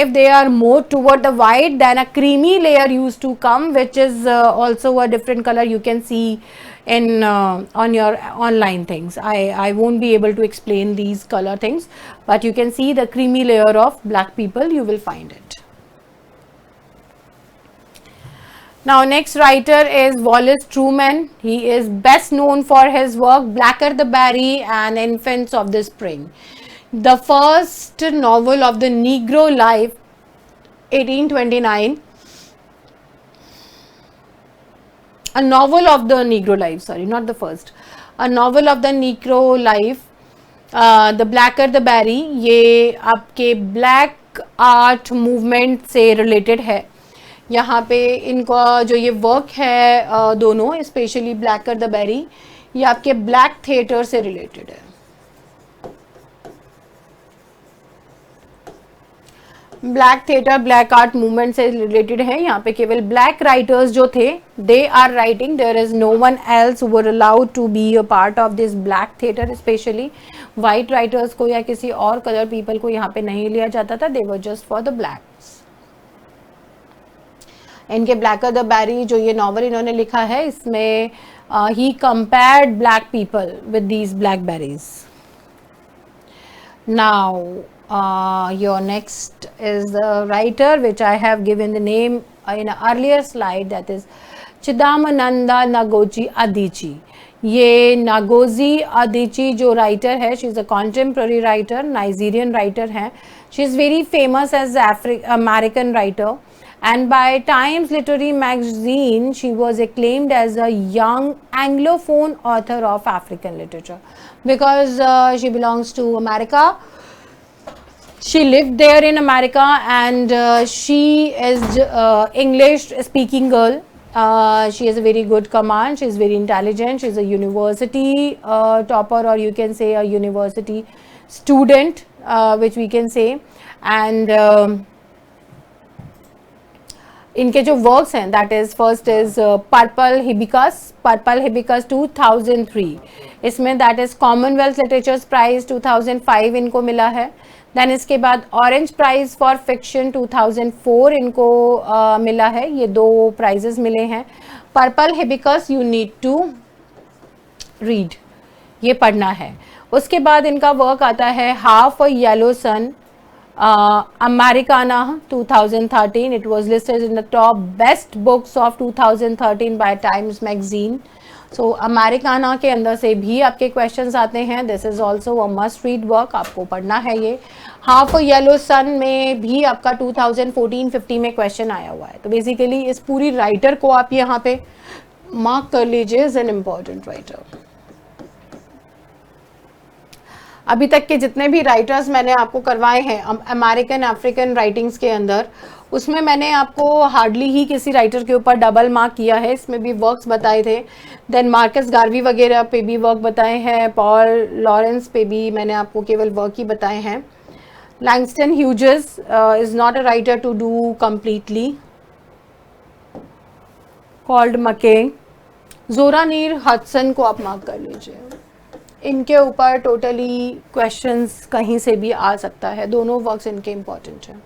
if they are more toward the white, then a creamy layer used to come, which is also a different color. You can see in on your online things. I won't be able to explain these color things, but you can see the creamy layer of black people. You will find it. Now next writer is Wallace Truman. He is best known for his work Blacker the Berry and Infants of the Spring. The first novel of the Negro Life, 1829. A novel of the Negro Life, sorry, not the first. A novel of the Negro Life, The Blacker the Berry. ये आपके black art movement से related है. यहाँ पे इनका जो ये work है दोनों, स्पेशली ब्लैकर द बेरी, ये आपके ब्लैक थिएटर से रिलेटेड है. Black theatre, black art movement से रिलेटेड है. यहाँ पे केवल ब्लैक राइटर्स जो थे, they are writing. There is no one else who were allowed to be a part of this black theatre. Specially white writers को या किसी और कलर पीपल को यहाँ पे नहीं लिया जाता था. They were just for the blacks. इनके ब्लैकर द बैरी जो ये नॉवल इन्होंने लिखा है, इसमें ही compared black people with these blackberries. Now your next is the writer which I have given the name in earlier slide, that is Chimamanda Ngozi Adichie. ये Ngozi Adichie जो writer है, she is a contemporary writer, Nigerian writer हैं. She is very famous as American writer. And by Times Literary Magazine, she was acclaimed as a young Anglophone author of African literature because she belongs to America. She lived there in America, and she is English speaking girl. She has a very good command. She is very intelligent. She is a university topper, or you can say a university student, which we can say. And इनके जो works हैं, that is first is purple hibiscus 2003. इसमें that is Commonwealth literatures prize 2005 इनको मिला है. Then इसके बाद orange prize for fiction 2004 इनको मिला है. ये 2 प्राइजेस मिले हैं. Purple hibiscus you need to read, ये पढ़ना है. उसके बाद इनका वर्क आता है half a yellow sun, Americana 2013. It was listed in the top best books of 2013 by Times Magazine. So Americana के अंदर से भी आपके क्वेश्चंस आते हैं. This is also a must read work, आपको पढ़ना है ये. हाफ येलो सन में भी आपका 2014-15 में क्वेश्चन आया हुआ है. तो बेसिकली इस पूरी राइटर को आप यहाँ पे मार्क कर लीजिए एज एन इम्पॉर्टेंट राइटर. अभी तक के जितने भी राइटर्स मैंने आपको करवाए हैं अमेरिकन अफ्रीकन राइटिंग्स के अंदर, उसमें मैंने आपको हार्डली ही किसी राइटर के ऊपर डबल मार्क किया है. इसमें भी वर्क्स बताए थे. देन मार्कस गार्वी वगैरह पे भी वर्क बताए हैं. पॉल लॉरेंस पे भी मैंने आपको केवल वर्क ही बताए हैं. Langston Hughes is not a writer to do completely. Called McKay. Zora Neale Hudson को आप मार्क कर लीजिए. इनके ऊपर टोटली क्वेश्चंस कहीं से भी आ सकता है. दोनों वर्क्स इनके इम्पॉर्टेंट हैं.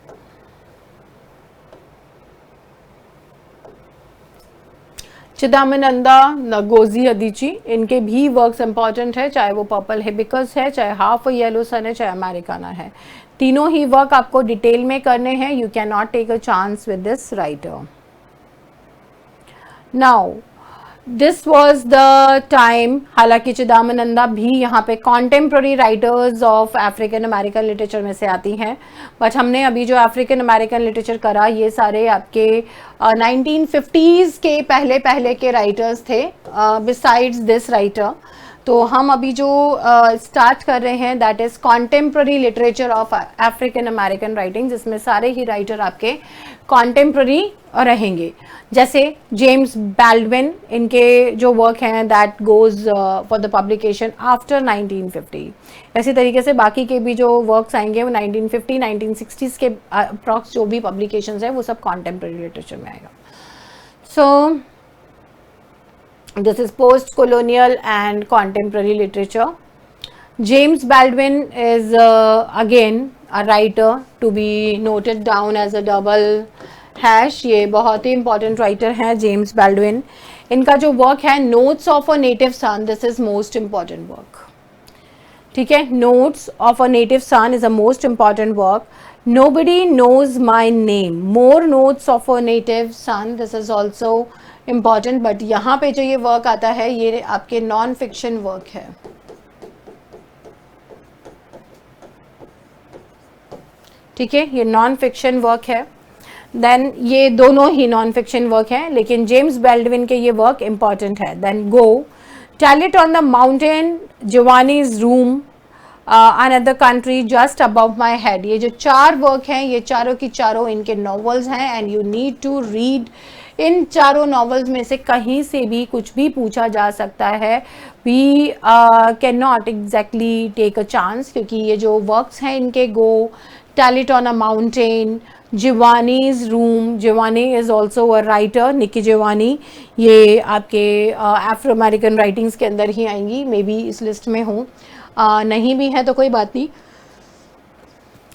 चिदामानंदा नगोजी अदिची, इनके भी वर्क्स इंपॉर्टेंट है, चाहे वो पर्पल हिबिकस है, चाहे हाफ येलो सन है, चाहे अमेरिकाना है। तीनों ही वर्क आपको डिटेल में करने हैं। You can not take a chance with this writer. Now this was the time, हालांकि चिदामानंदा भी यहाँ पे contemporary writers of African American literature में से आती हैं, बट हमने अभी जो अफ्रीकन अमेरिकन लिटरेचर करा ये सारे आपके 1950s के पहले पहले के राइटर्स थे बिसाइड्स दिस राइटर। तो हम अभी जो स्टार्ट कर रहे हैं that is contemporary literature of African American writing, जिसमें सारे ही राइटर आपके कॉन्टेम्प्ररी रहेंगे। जैसे जेम्स बैल्डविन, इनके जो वर्क हैं that goes for the publication after 1950। इसी तरीके से बाकी के भी जो वर्क्स आएंगे वो 1950 1960s के अप्रॉक्स जो भी पब्लिकेशंस है वो सब कॉन्टेम्प्ररी लिटरेचर में आएगा। सो this is post-colonial and contemporary literature. James Baldwin is again a writer to be noted down as a double hash. ये बहुत ही important writer हैं जेम्स बैल्डविन। इनका जो work है Notes of a Native Son, this is most important work. ठीक है, Notes of a Native Son is a most important work. Nobody knows my name. More Notes of a Native Son, this is also important, but यहाँ पे जो ये work आता है ये आपके नॉन फिक्शन वर्क है। ठीक है, ये नॉन फिक्शन वर्क है। देन ये दोनों ही नॉन फिक्शन वर्क है, लेकिन जेम्स बैल्डविन के ये वर्क इम्पॉर्टेंट है। Then go, tell it on the mountain, Giovanni's room, another country, just above my head. ये जो चार वर्क हैं ये चारों की चारों इनके नॉवेल्स हैं and you need to read. इन चारों नॉवेल्स में से कहीं से भी कुछ भी पूछा जा सकता है। We can not exactly take a chance, क्योंकि ये जो वर्क्स हैं इनके go, tell it on a mountain, Giovanni's room, Giovanni is also a writer, Nikki Giovanni, ये आपके अफ्रो अमेरिकन राइटिंग्स के अंदर ही आएंगी, मे बी इस लिस्ट में हो, नहीं भी है तो कोई बात नहीं।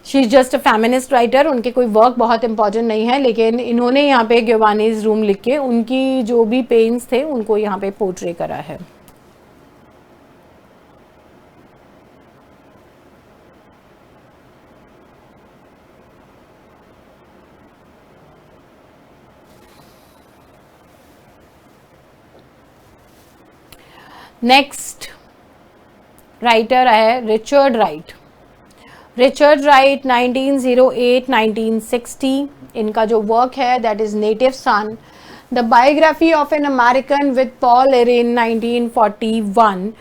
She is just a feminist writer, उनके कोई वर्क बहुत इंपॉर्टेंट नहीं है, लेकिन इन्होंने यहाँ पे गिवानीज रूम लिख के उनकी जो भी पेन्स थे उनको यहाँ पे पोर्ट्रे करा है। नेक्स्ट राइटर है रिचर्ड राइट। रिचर्ड राइट 1908-1960, इनका जो वर्क है that is native son, the biography of an American with Paul Erin 1941।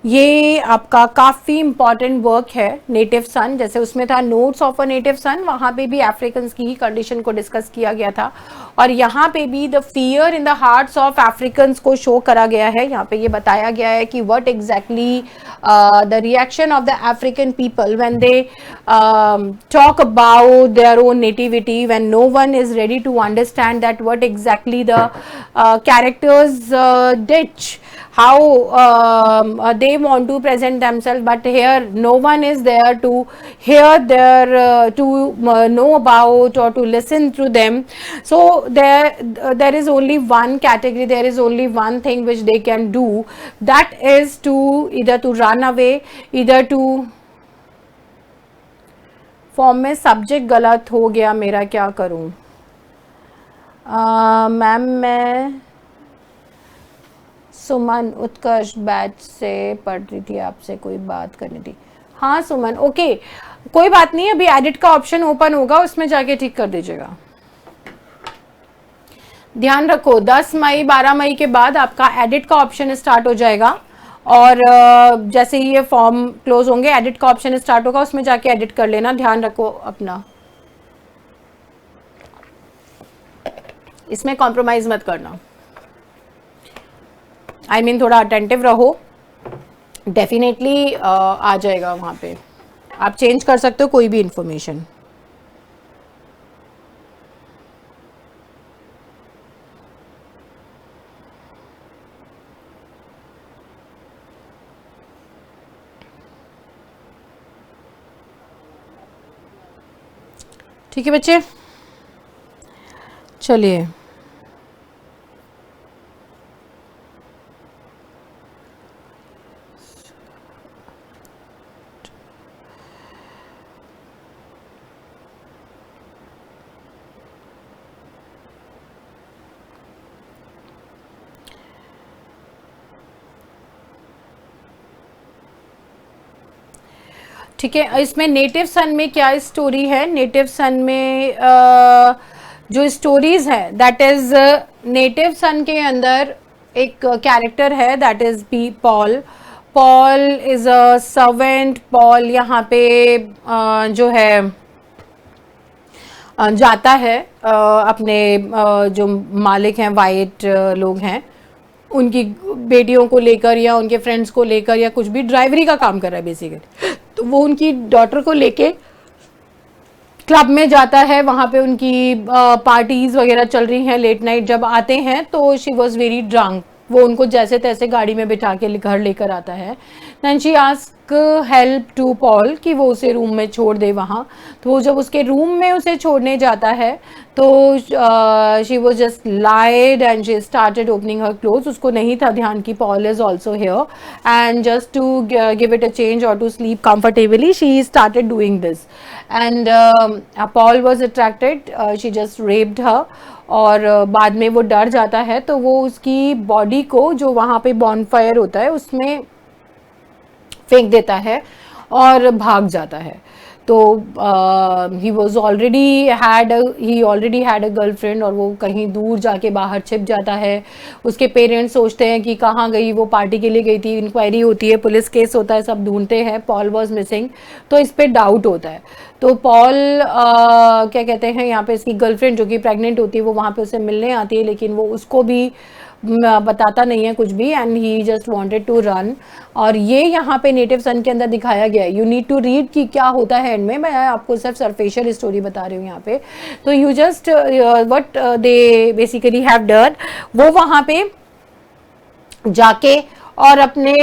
ये आपका काफ़ी इंपॉर्टेंट वर्क है नेटिव सन। जैसे उसमें था notes of a native son, वहाँ पे भी अफ्रीकन्स की ही कंडीशन को डिस्कस किया गया था, और यहाँ पे भी the fear in the hearts of Africans को शो करा गया है। यहाँ पे ये बताया गया है कि what exactly the reaction of the African people when they talk about their own nativity, when no one is ready to understand that what exactly the characters did, how they want to present themselves, but here no one is there to hear their to know about or to listen to them. So there is only one category, there is only one thing which they can do, that is to either to run away, either to form में subject गलत हो गया मेरा, क्या करूं ma'am? मैं सुमन उत्कर्ष batch से पढ़ रही थी, आपसे कोई बात करनी थी। हाँ सुमन, ओके कोई बात नहीं, अभी एडिट का ऑप्शन ओपन होगा, उसमें जाके ठीक कर दीजिएगा। ध्यान रखो 10 मई 12 मई के बाद आपका एडिट का ऑप्शन स्टार्ट हो जाएगा, और जैसे ही ये फॉर्म क्लोज होंगे एडिट का ऑप्शन स्टार्ट होगा, उसमें जाके एडिट कर लेना, ध्यान रखो अपना, इसमें कॉम्प्रोमाइज मत करना। I mean, थोड़ा अटेंटिव रहो, डेफिनेटली आ जाएगा वहाँ पे, आप चेंज कर सकते हो कोई भी इंफॉर्मेशन। ठीक है बच्चे, चलिए ठीक है। इसमें नेटिव सन में क्या स्टोरी है? नेटिव सन में जो स्टोरीज है दैट इज नेटिव सन के अंदर एक कैरेक्टर है that is Paul. Paul is a servant. Paul यहाँ पे जो है जाता है अपने जो मालिक हैं वाइट लोग हैं उनकी बेटियों को लेकर या उनके फ्रेंड्स को लेकर या कुछ भी, ड्राइवरी का काम कर रहा है बेसिकली। तो वो उनकी डॉटर को लेके क्लब में जाता है, वहां पे उनकी पार्टीज वगैरह चल रही हैं। लेट नाइट जब आते हैं तो शी वॉज वेरी ड्रंक। वो उनको जैसे तैसे गाड़ी में बिठा के घर लेकर आता है। Then she ask help to Paul कि वो उसे रूम में छोड़ दे वहाँ। तो वो जब उसके रूम में उसे छोड़ने जाता है तो she was just lied and she started opening her clothes. उसको नहीं था ध्यान कि Paul is also here and just to give it a change और to sleep comfortably she started doing this and Paul was attracted. She just wrapped her और बाद में वो डर जाता है तो वो उसकी बॉडी को जो वहाँ पे बॉनफायर होता है उसमें फेंक देता है और भाग जाता है। तो ही ऑलरेडी हैड अ गर्लफ्रेंड और वो कहीं दूर जाके बाहर छिप जाता है। उसके पेरेंट्स सोचते हैं कि कहाँ गई, वो पार्टी के लिए गई थी। इंक्वायरी होती है, पुलिस केस होता है, सब ढूंढते हैं पॉल वॉज मिसिंग। तो इस पे डाउट होता है। तो पॉल क्या कहते हैं यहाँ पे इसकी गर्लफ्रेंड जो कि प्रेग्नेंट होती है वो वहाँ पे उसे मिलने आती है, लेकिन वो उसको भी बताता नहीं है कुछ भी and he just wanted to run. और ये यहाँ पे नेटिव सन के अंदर दिखाया गया है। यू नीड टू रीड कि क्या होता है एंड में। मैं आपको सिर्फ सरफेशियल स्टोरी बता रही हूँ यहाँ पे। तो you just what they basically have done, वो वहाँ पे जाके और अपने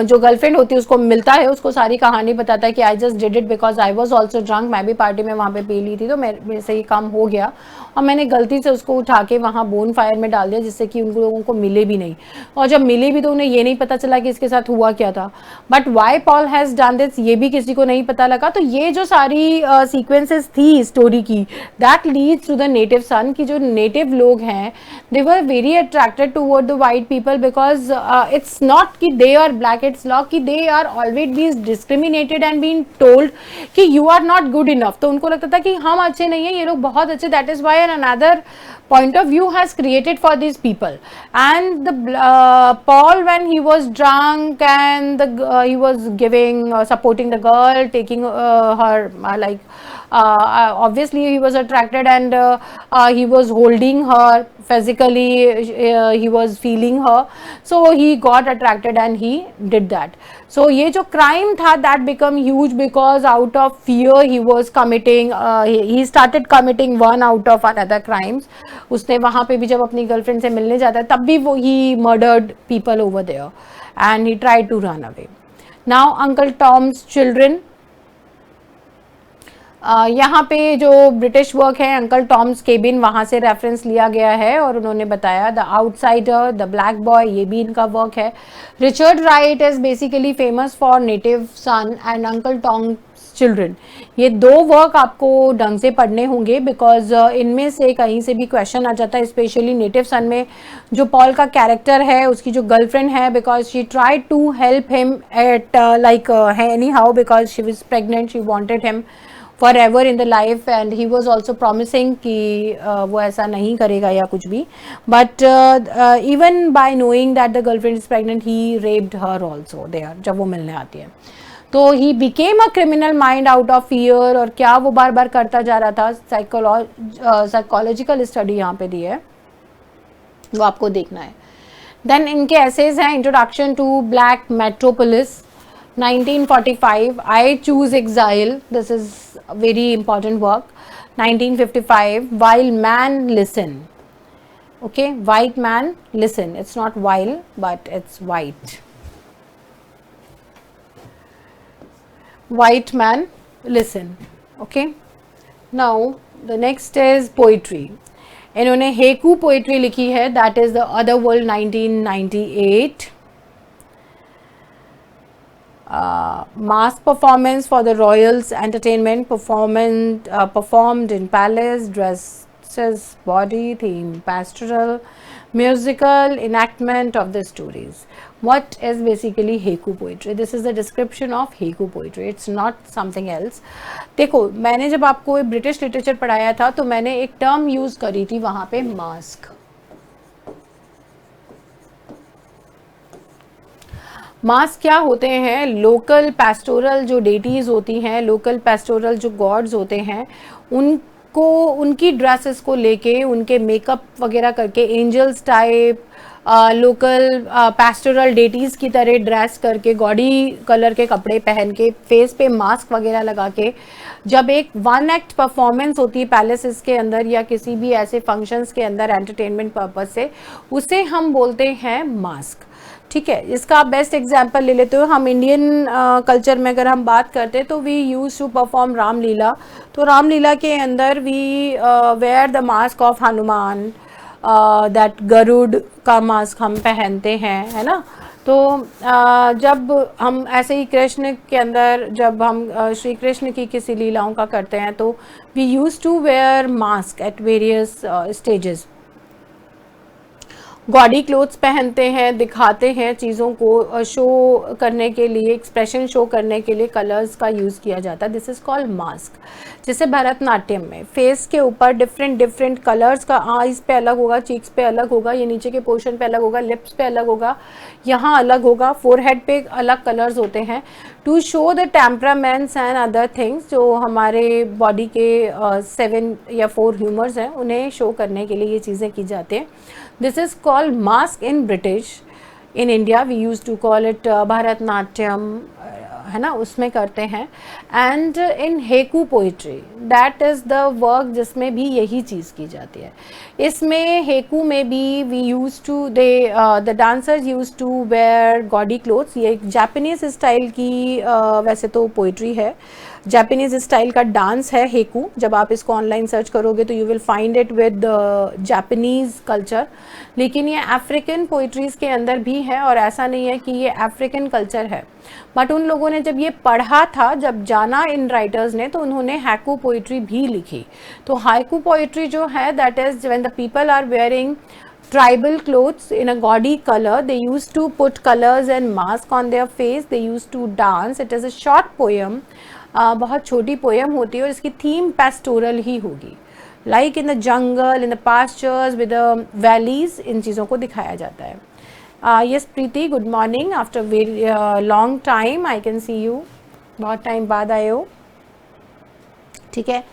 जो गर्लफ्रेंड होती है उसको मिलता है, उसको सारी कहानी बताता है कि I just did it because I was also drunk. मैं भी पार्टी में वहाँ पे पी ली थी तो मेरे से ही काम हो गया और मैंने गलती से उसको उठा के वहाँ बोन फायर में डाल दिया जिससे कि उन लोगों को मिले भी नहीं। और जब मिले भी तो उन्हें ये नहीं पता चला कि इसके साथ हुआ क्या था। But why Paul has done this ये भी किसी को नहीं पता लगा। तो ये जो सारी सीक्वेंसेस थी स्टोरी की that leads to the native son की जो नेटिव लोग हैं they were very attracted toward the white people because it's not कि they are black, it's not कि they are always being discriminated and being told कि you are not good enough। तो उनको लगता था कि हम अच्छे नहीं हैं, ये लोग बहुत अच्छे। that is why another point of view has created for these people and the Paul when he was drunk and he was giving supporting the girl, taking her like obviously he was attracted and he was holding her physically, he was feeling her, so he got attracted and he did that। so ये जो crime था that become huge because out of fear he was committing he started committing one out of another crimes। उसने वहाँ पे भी जब अपनी girlfriend से मिलने जाता है तब भी वो he murdered people over there and he tried to run away। now Uncle Tom's Children, यहाँ पे जो ब्रिटिश वर्क है अंकल टॉम्स केबिन वहाँ से रेफरेंस लिया गया है और उन्होंने बताया the outsider, the black boy, ये भी इनका वर्क है। Richard Wright is basically famous for native son and Uncle Tom's children. ये दो वर्क आपको ढंग से पढ़ने होंगे बिकॉज इनमें से कहीं से भी क्वेश्चन आ जाता है, स्पेशली नेटिव सन में जो पॉल का कैरेक्टर है उसकी जो गर्लफ्रेंड है because she tried to help him at like anyhow because she was pregnant, she wanted him forever in the life and he was also promising कि वो ऐसा नहीं करेगा या कुछ भी। but even by knowing that the girlfriend is pregnant he raped her also there जब वो मिलने आती है। तो he became a criminal mind out of fear और क्या वो बार बार करता जा रहा था, साइकोलॉजिकल स्टडी यहाँ पे दी है, वो आपको देखना है। देन इनके एसेज हैं introduction to black metropolis 1945, I Choose Exile, this is a very important work। 1955, While Man Listen, okay, White Man Listen, it's not while but it's white, White Man Listen, okay। now the next is poetry। इन्होंने हेकू poetry लिखी है that is the Other World 1998। mass performance for the royals entertainment performed in palace, dresses, body theme pastoral, musical enactment of the stories. What is basically haiku poetry? This is the description of haiku poetry. It's not something else. देखो, मैंने जब आपको British literature पढ़ाया था तो मैंने एक term use करी थी वहां पे, मास्क. मास्क क्या होते हैं? लोकल पैस्टोरल जो डेटीज होती हैं, लोकल पैस्टोरल जो गॉड्स होते हैं, उनको उनकी ड्रेसेस को लेके, उनके मेकअप वगैरह करके, angels type local pastoral deities की तरह ड्रेस करके, गॉडी कलर के कपड़े पहन के, फेस पे मास्क वगैरह लगा के, जब एक वन एक्ट परफॉर्मेंस होती है पैलेसेस के अंदर या किसी भी ऐसे फंक्शंस के अंदर एंटरटेनमेंट पर्पज से, उसे हम बोलते हैं मास्क. ठीक है, इसका आप बेस्ट एग्जाम्पल ले लेते हो. हम इंडियन कल्चर में अगर हम बात करते हैं तो we use to perform Ramlila. तो रामलीला के अंदर we wear the mask of Hanuman, that Garuda का मास्क हम पहनते हैं, है ना. तो जब हम ऐसे ही कृष्ण के अंदर, जब हम श्री कृष्ण की किसी लीलाओं का करते हैं तो we use to wear mask at various stages. Gaudy clothes पहनते हैं, दिखाते हैं चीज़ों को, शो करने के लिए, एक्सप्रेशन शो करने के लिए कलर्स का यूज़ किया जाता है. This is called mask. जैसे भरतनाट्यम में फेस के ऊपर डिफरेंट कलर्स का, आईज पे अलग होगा, चीक्स पे अलग होगा, ये नीचे के पोर्शन पे अलग होगा, लिप्स पे अलग होगा, यहाँ अलग होगा, फोरहेड पे अलग कलर्स होते हैं, to show the temperaments and other things जो हमारे बॉडी के 7 या 4 ह्यूमर्स हैं, उन्हें शो करने के लिए ये चीज़ें की जाती हैं. This is called mask in British. In India we used to call it Bharatnatyam, है ना, उसमें करते हैं. And in haiku poetry, that is the work जिसमें भी यही चीज़ की जाती है. इसमें haiku में भी we used to, the dancers used to wear gaudy clothes. ये एक जापानीज स्टाइल की वैसे तो पोइट्री है, जापानीज स्टाइल का डांस है हेकू. जब आप इसको ऑनलाइन सर्च करोगे तो you will find it with Japanese culture. लेकिन ये अफ्रीकन पोइट्रीज के अंदर भी है, और ऐसा नहीं है कि ये अफ्रीकन कल्चर है. बट उन लोगों ने जब ये पढ़ा था, जब जाना इन राइटर्स ने, तो उन्होंने हैकू पोइट्री भी लिखी. तो हाइकू पोइट्री जो है, that is when the people are wearing tribal clothes in a gaudy color, they used to put colors and mask on their face, they used to dance. It is a short poem, बहुत छोटी poem होती है, और इसकी theme pastoral ही होगी. Like in the jungle, in the pastures with the valleys, इन चीज़ों को दिखाया जाता है. Yes Preeti, good morning. After very long time I can see you. बहुत टाइम बाद आए हो. ठीक है.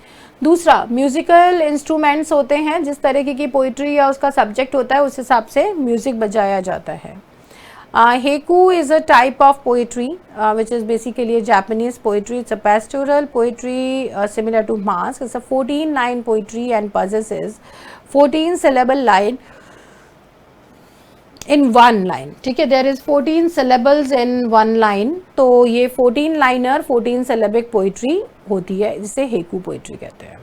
दूसरा, म्यूजिकल इंस्ट्रूमेंट्स होते हैं. जिस तरीके की पोइट्री या उसका सब्जेक्ट होता है उस हिसाब से म्यूजिक बजाया जाता है. Haiku is a type of poetry which is basically a Japanese poetry. It's a pastoral poetry similar to masque. It's a 14-line poetry and possesses 14 syllable line in one line. ठीक है, there is 14 syllables in one line. तो ये 14 liner 14 syllabic poetry होती है, जिसे हेकू poetry कहते हैं.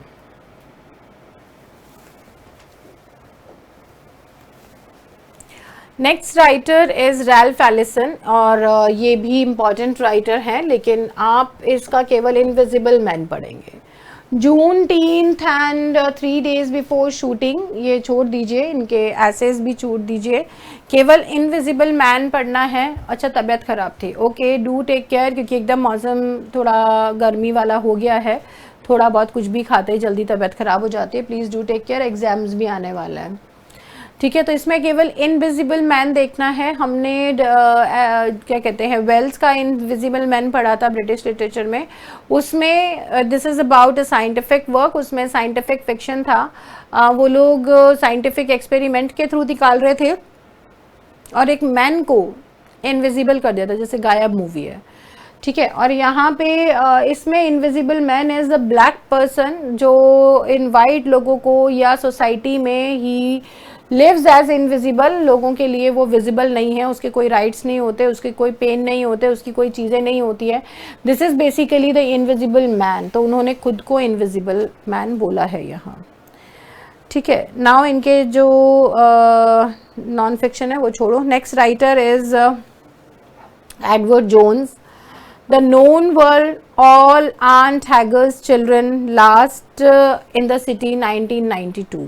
Next writer is Ralph Ellison, और ये भी इम्पॉर्टेंट राइटर हैं, लेकिन आप इसका केवल इनविजिबल मैन पढ़ेंगे. जून 10 एंड 3 days बिफोर शूटिंग, ये छोड़ दीजिए, इनके एसेस भी छोड़ दीजिए, केवल इनविजिबल मैन पढ़ना है. अच्छा, तबीयत ख़राब थी, ओके, डू टेक केयर, क्योंकि एकदम मौसम थोड़ा गर्मी वाला हो गया है, थोड़ा बहुत कुछ भी खाते ही जल्दी तबीयत ख़राब हो जाती है. Please do take care, exams भी आने वाला है. ठीक है, तो इसमें केवल इनविजिबल मैन देखना है. हमने क्या कहते हैं, वेल्स का इनविजिबल मैन पढ़ा था ब्रिटिश लिटरेचर में. उसमें this is about a scientific work. उसमें साइंटिफिक फिक्शन था. वो लोग साइंटिफिक एक्सपेरिमेंट के थ्रू निकाल रहे थे और एक मैन को इनविजिबल कर दिया था, जैसे गायब मूवी है. ठीक है, और यहाँ पे इसमें invisible man is the black person जो इन वाइट लोगों को या सोसाइटी में ही लिव्स एज इनविजिबल. लोगों के लिए वो विजिबल नहीं है, उसके कोई राइट्स नहीं होते, उसके कोई पेन नहीं होते, उसकी कोई चीज़ें नहीं होती है. This is basically the invisible man. तो उन्होंने खुद को इनविजिबल मैन बोला है यहाँ. ठीक है, नाउ इनके जो नॉन फिक्शन है वो छोड़ो. Next writer is Edward Jones. The known were all Aunt Haggard's children last in the city 1992.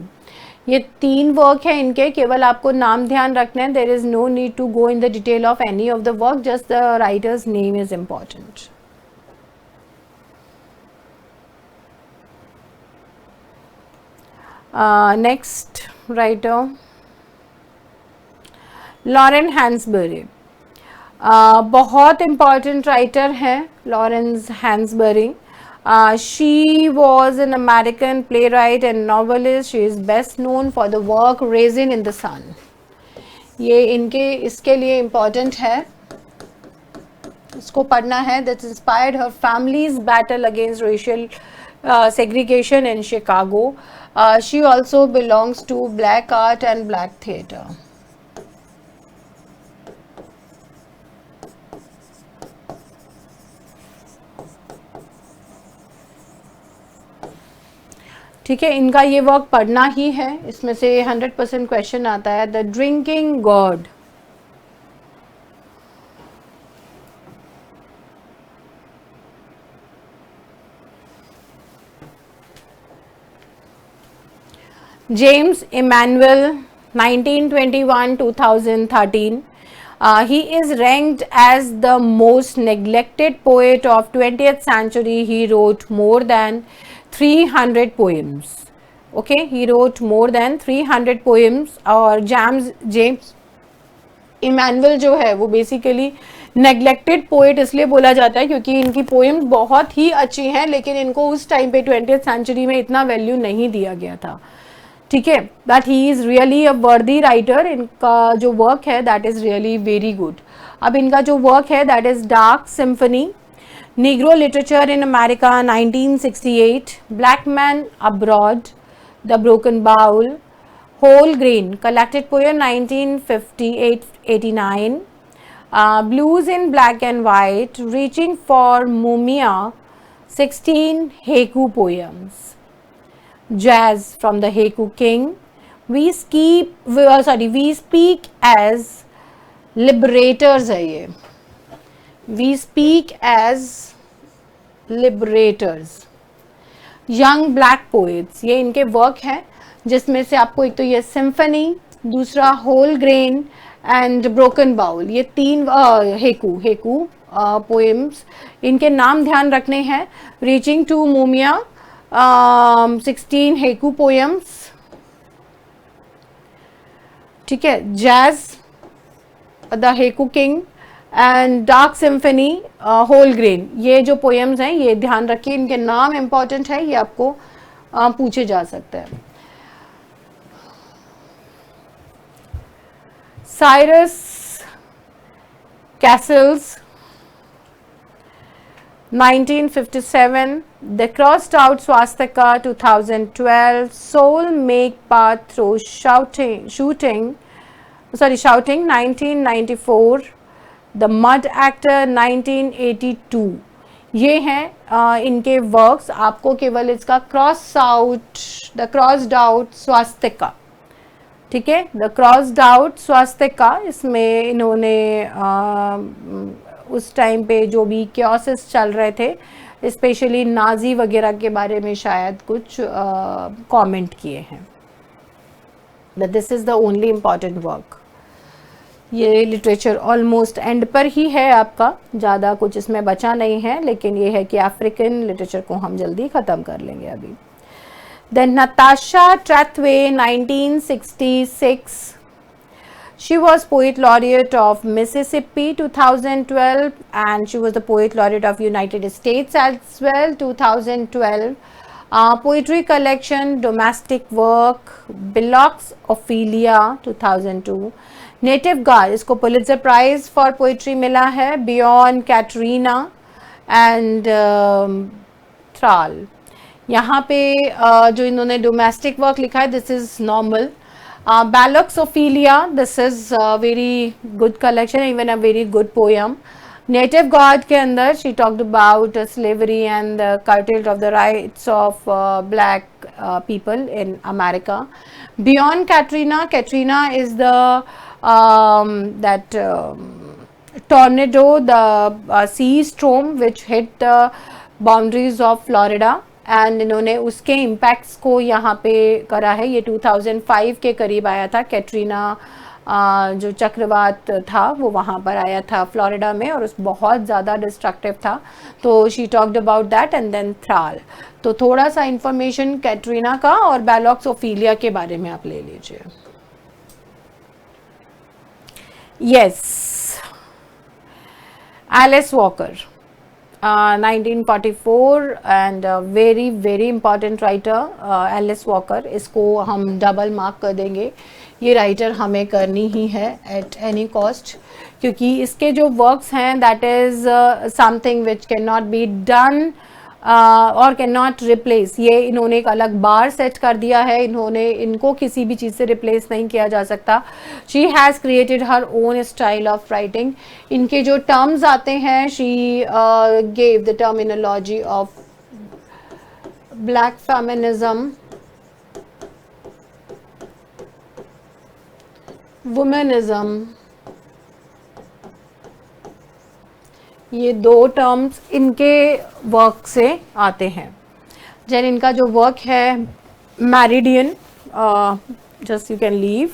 ये 3 वर्क है इनके, केवल आपको नाम ध्यान रखना है. There is no need to go in the detail of any of the work, just the writer's name is important. Next writer Lorraine Hansberry. बहुत इम्पॉर्टेंट राइटर हैं Lawrence Hansberry. She was an American playwright and novelist. She is best known for the work Raisin in the Sun. ये इनके इसके लिए important है, इसको पढ़ना है. That inspired her family's battle against racial segregation in Chicago. She also belongs to black art and black theatre. ठीक है, इनका ये वर्क पढ़ना ही है, इसमें से 100% क्वेश्चन आता है. The drinking god. James Emanuel 1921-2013. He is ranked as the most neglected poet of 20th century. He wrote more than 300 poems. Okay, he wrote more than 300 poems. और जेम्स इमैनुअल जो है वो बेसिकली नेग्लेक्टेड पोएट इसलिए बोला जाता है क्योंकि इनकी पोएम्स बहुत ही अच्छी हैं, लेकिन इनको उस टाइम पे 20th सेंचुरी में इतना वैल्यू नहीं दिया गया था. ठीक है, दैट ही इज़ रियली अ वर्दी राइटर. इनका जो वर्क है that is really very good. अब इनका जो वर्क है that is dark symphony, Negro Literature in America 1968, Black Man Abroad, The Broken Bowl, Whole Grain, Collected Poem 1958-89, Blues in Black and White, Reaching for Mumia, 16 Haiku Poems, Jazz from the Haiku King, We Speak as Liberators है ये. We speak as liberators. Young Black Poets, ये इनके work हैं जिसमें से आपको एक तो ये सिम्फनी, दूसरा whole grain and broken bowl, ये 3 हेकू पोएम्स. इनके नाम ध्यान रखने हैं. Reaching to Mumia 16 haiku poems. ठीक है, jazz the haiku king and dark symphony whole grain. ये जो पोएम्स हैं ये ध्यान रखिए, इनके नाम इम्पॉर्टेंट है, ये आपको पूछे जा सकते हैं. Cyrus Castle's 1957, The Crossed Out Swastika 2012, Soul Make Path Through Shouting 1994, The Mud Actor 1982. ये हैं इनके वर्क्स. आपको केवल इसका द क्रॉस्ड आउट स्वास्तिका, ठीक है, द क्रॉस्ड आउट स्वास्तिका, इसमें इन्होंने उस टाइम पे जो भी क्योसेस चल रहे थे, स्पेशली नाजी वगैरह के बारे में शायद कुछ कमेंट किए हैं. This is the only important work. ये लिटरेचर ऑलमोस्ट एंड पर ही है आपका, ज़्यादा कुछ इसमें बचा नहीं है, लेकिन ये है कि अफ्रीकन लिटरेचर को हम जल्दी ख़त्म कर लेंगे अभी. Then Natasha Trethewey 1966, she was poet laureate of Mississippi 2012 and she was the poet laureate of United States as well 2012. Poetry collection Domestic Work, Billocks Ophelia 2002. Native guard, इसको पुलित्जर प्राइज फॉर पोइट्री मिला है. Beyond Katrina and thrall. यहाँ पे जो इन्होंने domestic work लिखा है this is normal. Bellocq's Ophelia, this is very good collection, even a very good poem. Native guard के अंदर she talked about slavery and the curtailment of the rights of black people in America. Beyond Katrina, Katrina is the tornado, the sea storm which hit the boundaries of Florida and इन्होंने उसके impacts को यहाँ पे करा है। ये 2005 के करीब आया था कैटरीना, जो चक्रवात था वो वहाँ पर आया था फ्लोरिडा में, और उस बहुत ज़्यादा डिस्ट्रक्टिव था। तो she talked about that and then thrall. तो थोड़ा सा इंफॉर्मेशन कैटरीना का और बैलॉक्स ओफिलिया के बारे में आप ले लीजिए। Yes, Alice Walker, 1944 and very very important writer Alice Walker. इसको हम डबल मार्क कर देंगे, ये राइटर हमें करनी ही है एट एनी कॉस्ट, क्योंकि इसके जो वर्क्स हैं that is something which can not be done और कैन नॉट रिप्लेस। ये इन्होंने एक अलग बार सेट कर दिया है, इनको किसी भी चीज़ से रिप्लेस नहीं किया जा सकता। She has created her own style of writing. इनके जो टर्म्स आते हैं, she gave the terminology of black feminism, womanism, ये दो टर्म्स इनके वर्क से आते हैं। जैन इनका जो वर्क है Meridian, just you can leave,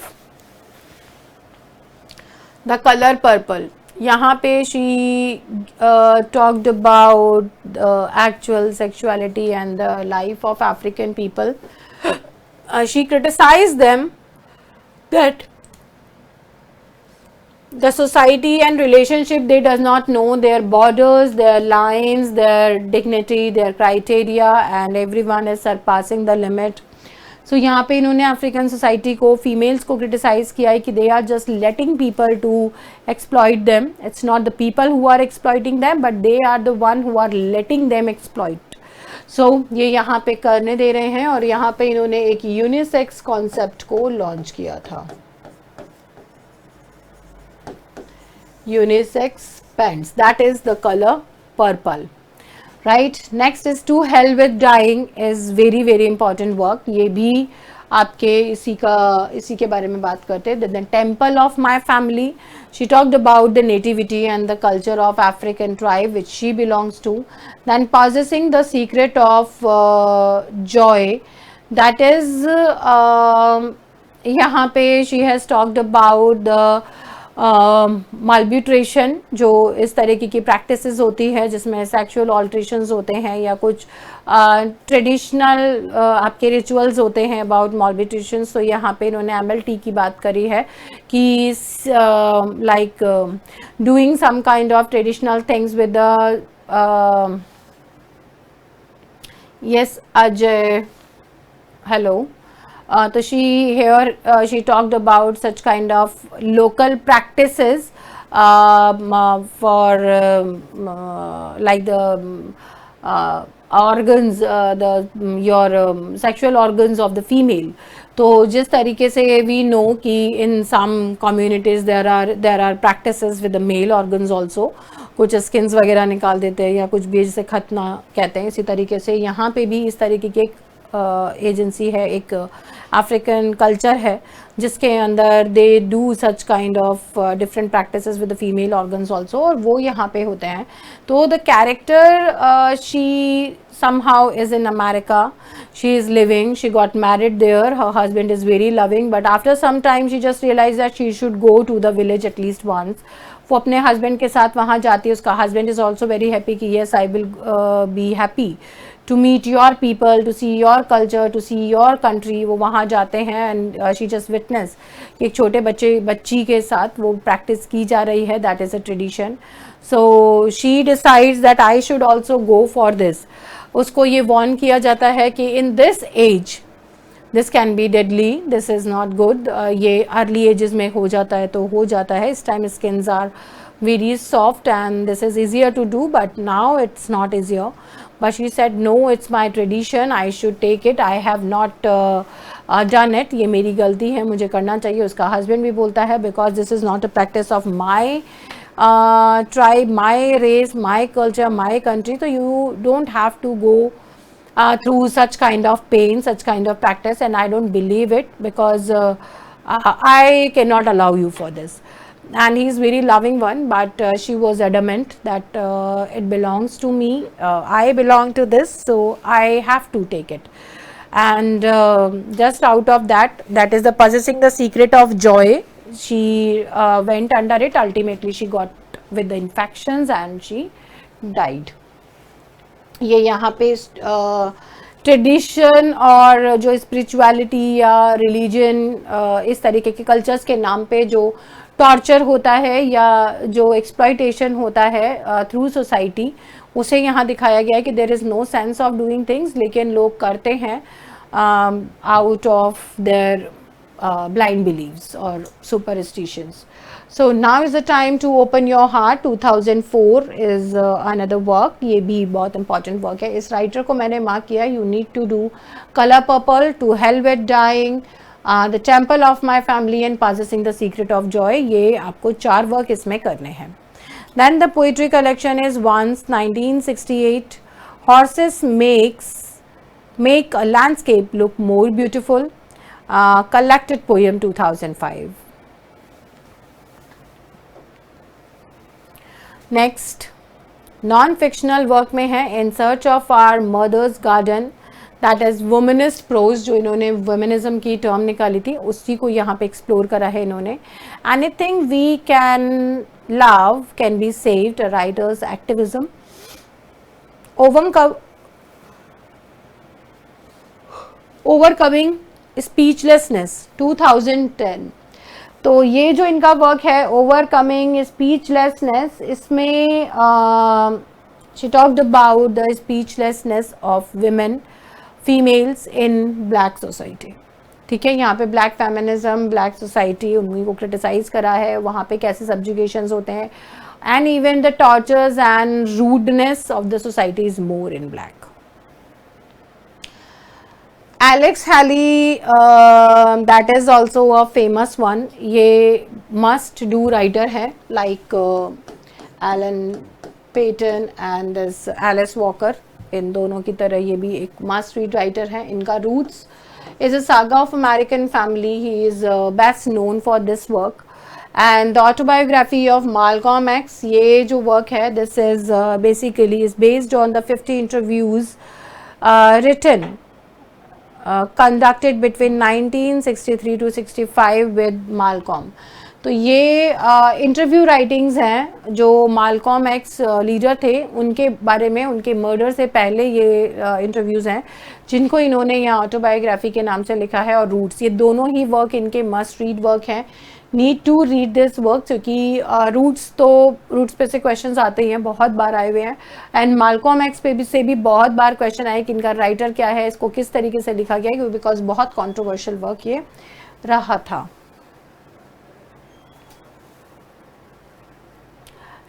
the colour purple, यहाँ पे she talked about actual sexuality and the life of African people. She criticise them that the society and relationship, they does not know their borders, their lines, their dignity, their criteria, and everyone is surpassing the limit. So यहाँ पे इन्होंने African society को, females को criticise किया है कि they are just letting people to exploit them. It's not the people who are exploiting them, but they are the one who are letting them exploit. So ये यहाँ पे करने दे रहे हैं, और यहाँ पे इन्होंने एक यूनिसेक्स कॉन्सेप्ट को लॉन्च किया था, unisex pants, that is the color purple, right? Next is To Hell with Dying is very very important work। ये भी आपके इसी के बारे में बात करते हैं। The Temple of My Family, she talked about the nativity and the culture of African tribe which she belongs to। Then Possessing the Secret of Joy, that is यहाँ पे she has talked about the माल्ब्यूट्रेशन, जो इस तरीके की practices होती है जिसमें sexual ऑल्ट्रेशंस होते हैं या कुछ ट्रेडिशनल आपके रिचुअल्स होते हैं अबाउट माल्ब्यूट्रेशंस। तो यहाँ पे इन्होंने एमएलटी की बात करी है कि like doing some kind of traditional things with the yes Ajay, hello. So she talked about such kind of local practices for like the organs, your sexual organs of the female। तो जिस तरीके से we know कि in some communities there are practices with the male organs also, कुछ skins वगैरह निकाल देते हैं या कुछ भी जिसे खतना कहते हैं, इसी तरीके से यहाँ पे भी इस तरीके की एक एजेंसी है, एक अफ्रीकन कल्चर है जिसके अंदर they do such kind of different practices with the female organs also, और वो यहाँ पे होते हैं। तो the character she somehow is in America, she is living, she got married there, her husband is very loving, but after some time she just realized that she should go to the village at least once। वो अपने husband के साथ वहाँ जाती है, उसका husband is also very happy कि yes I will be happy to meet your people, to see your culture, to see your country. वो वहाँ जाते हैं एंड शी जस्ट विटनेस कि एक छोटे बच्ची के साथ वो प्रैक्टिस की जा रही है, that is a tradition. So she decides that I should also go for this. उसको ये वॉर्न किया जाता है कि in this age this can be deadly, this is not good. ये अर्ली एजेस में हो जाता है तो हो जाता है, इस time skins are very soft and this is easier to do, but now it's not easier। But she said no, it's my tradition, I should take it, I have not done it, ये मेरी गलती है, मुझे करना चाहिए। उसका husband भी बोलता है because this is not a practice of my tribe, my race, my culture, my country, so you don't have to go through such kind of pain, such kind of practice, and I don't believe it because I cannot allow you for this। and he is very loving one, but she was adamant that it belongs to me, I belong to this, so I have to take it. And just out of that, that is the Possessing the Secret of Joy, she went under it. Ultimately she got with the infections and she died. ये यहाँ पे tradition और जो spirituality या religion इस तरीके के cultures के नाम पे जो टॉर्चर होता है या जो एक्सप्लॉइटेशन होता है थ्रू सोसाइटी, उसे यहाँ दिखाया गया है कि there is no sense of doing things, लेकिन लोग करते हैं out of their blind beliefs or superstitions. So now is the time to open your heart. 2004 is another work. ये भी बहुत important work है. इस writer को मैंने mark किया. You need to do Color Purple, To Hell with Dying, The Temple of My Family and Possessing the Secret of Joy. ये आपको 4 work इसमें करने हैं. Then the poetry collection is Once 1968. Horses make a landscape look more beautiful. Collected poem 2005. Next, non-fictional work में है In Search of Our Mother's Garden, that is womanist prose, जो इन्होंने womanism की term निकाली थी, उसी को यहाँ पे explore करा है इन्होंने. Anything we can love can be saved, a writer's activism. Overcoming स्पीचलेसनेस 2010. तो ये जो इनका वर्क है ओवरकमिंग स्पीचलेसनेस, इसमें she talked about the speechlessness of women females in black society. ठीक है, यहाँ पे ब्लैक फेमिनिज्म, ब्लैक सोसाइटी, उन्हीं को क्रिटिसाइज करा है, वहाँ पे कैसे सब्जुगेशंस होते हैं, and even the tortures and rudeness of the society is more in black. Alex Haley, that is also a famous one. ये must do writer है, like Alan Paton and this Alice Walker. इन दोनों की तरह ये भी एक must read writer है. इनका Roots is a saga of American family. He is best known for this work. And the autobiography of Malcolm X, ये जो work है, this is basically is based on the 50 interviews written conducted between 1963 to 65 with Malcolm. तो ये interview writings हैं जो मालकॉम x leader थे उनके बारे में, उनके मर्डर से पहले ये इंटरव्यूज़ हैं जिनको इन्होंने यहाँ ऑटोबायोग्राफी के नाम से लिखा है. और रूट्स, ये दोनों ही वर्क इनके मस्ट रीड वर्क हैं. Need to read this work, क्योंकि रूट्स पे से क्वेश्चंस आते ही हैं, बहुत बार आए हुए हैं. एंड मालकॉम एक्स पे भी से भी बहुत बार क्वेश्चन आए कि इनका राइटर क्या है, इसको किस तरीके से लिखा गया है, बिकॉज बहुत कॉन्ट्रोवर्शियल वर्क ये रहा था.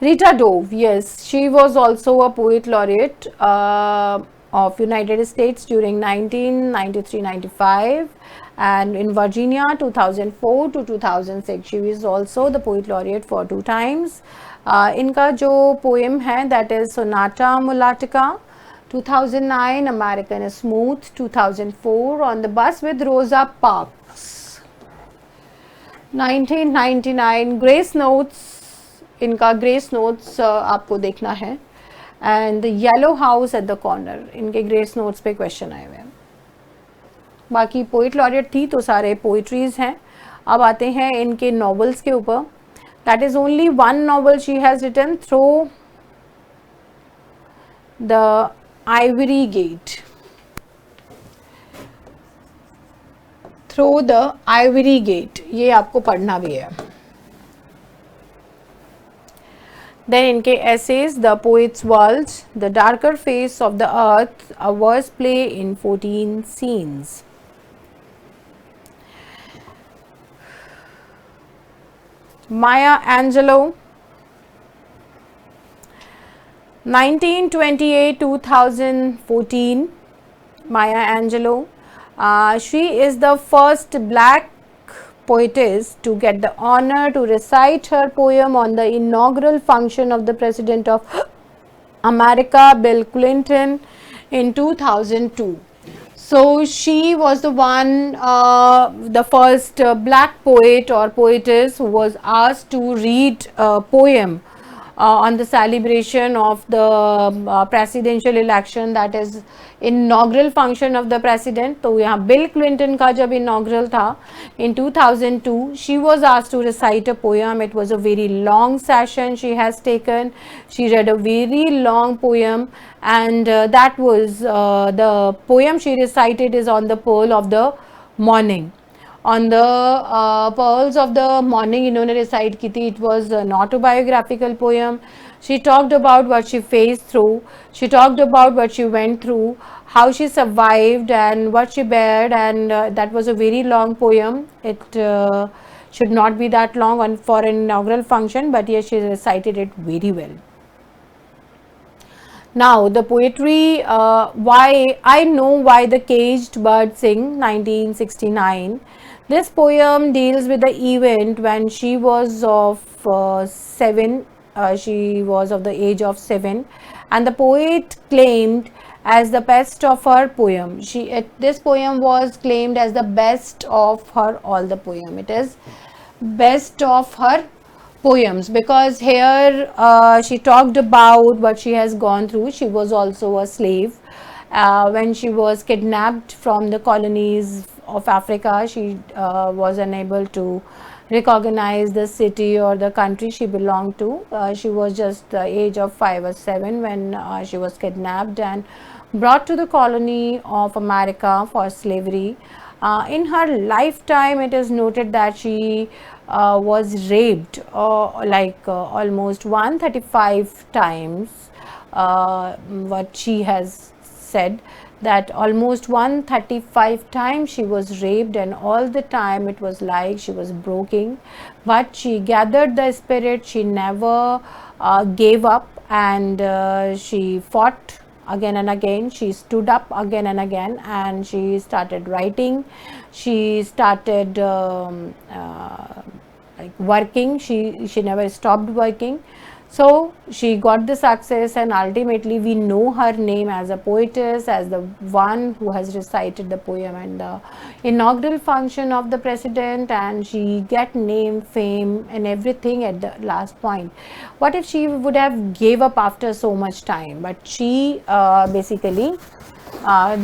Rita Dove, yes, she was also a poet laureate of United States during 1993-95, and in Virginia 2004 to 2006. She was also the poet laureate for 2 times. इनका जो poem है that is Sonata Mulatica 2009, American Smooth 2004, On the Bus with Rosa Parks 1999, Grace Notes, इनका grace notes आपको देखना है, and yellow house at the corner, इनके grace notes पे question आए हुए हैं. बाकी पोइट लॉरिएट थी तो सारे पोइट्रीज हैं. अब आते हैं इनके नॉवेल्स के ऊपर. That is only 1 novel she has written, through the ivory gate. Through the ivory gate, ये आपको पढ़ना भी है. Then इनके essays, The Poet's World, The Darker Face of the Earth, a verse play in 14 scenes. Maya Angelou, 1928-2014, Maya Angelou. She is the first black poetess to get the honor to recite her poem on the inaugural function of the President of America, Bill Clinton, in 2002. So she was the one, the first black poet or poetess who was asked to read a poem on the celebration of the presidential election, that is inaugural function of the president. तो यहाँ bill Clinton का जब inaugural था in 2002, she was asked to recite a poem. It was a very long session she has taken. She read a very long poem, and that was the poem she recited is on the pearl of the morning. On the pearls of the morning इन्होंने recite की थी. It was an autobiographical poem. She talked about what she faced through. She talked about what she went through, how she survived and what she bared, and that was a very long poem. It should not be that long on for an inaugural function, but yes, she recited it very well. Now the poetry, why I know why the caged bird sing, 1969. This poem deals with the event when she was of 7. She was of the age of 7, and the poet claimed as the best of her poem. This poem was claimed as the best of her all the poem. It is best of her poems because here she talked about what she has gone through. She was also a slave when she was kidnapped from the colonies of Africa. She was unable to recognize the city or the country she belonged to. She was just the age of 5 or 7 when she was kidnapped and brought to the colony of America for slavery. In her lifetime, it is noted that she was raped almost 135 times. What she has said, that almost 135 times she was raped, and all the time it was like she was broken, but she gathered the spirit. She never gave up, and she fought again and again. She stood up again and again, and she started writing. She started working. She never stopped working. So she got the success, and ultimately we know her name as a poetess, as the one who has recited the poem in the inaugural function of the president, and she get name, fame and everything at the last point. What if she would have gave up after so much time? But she basically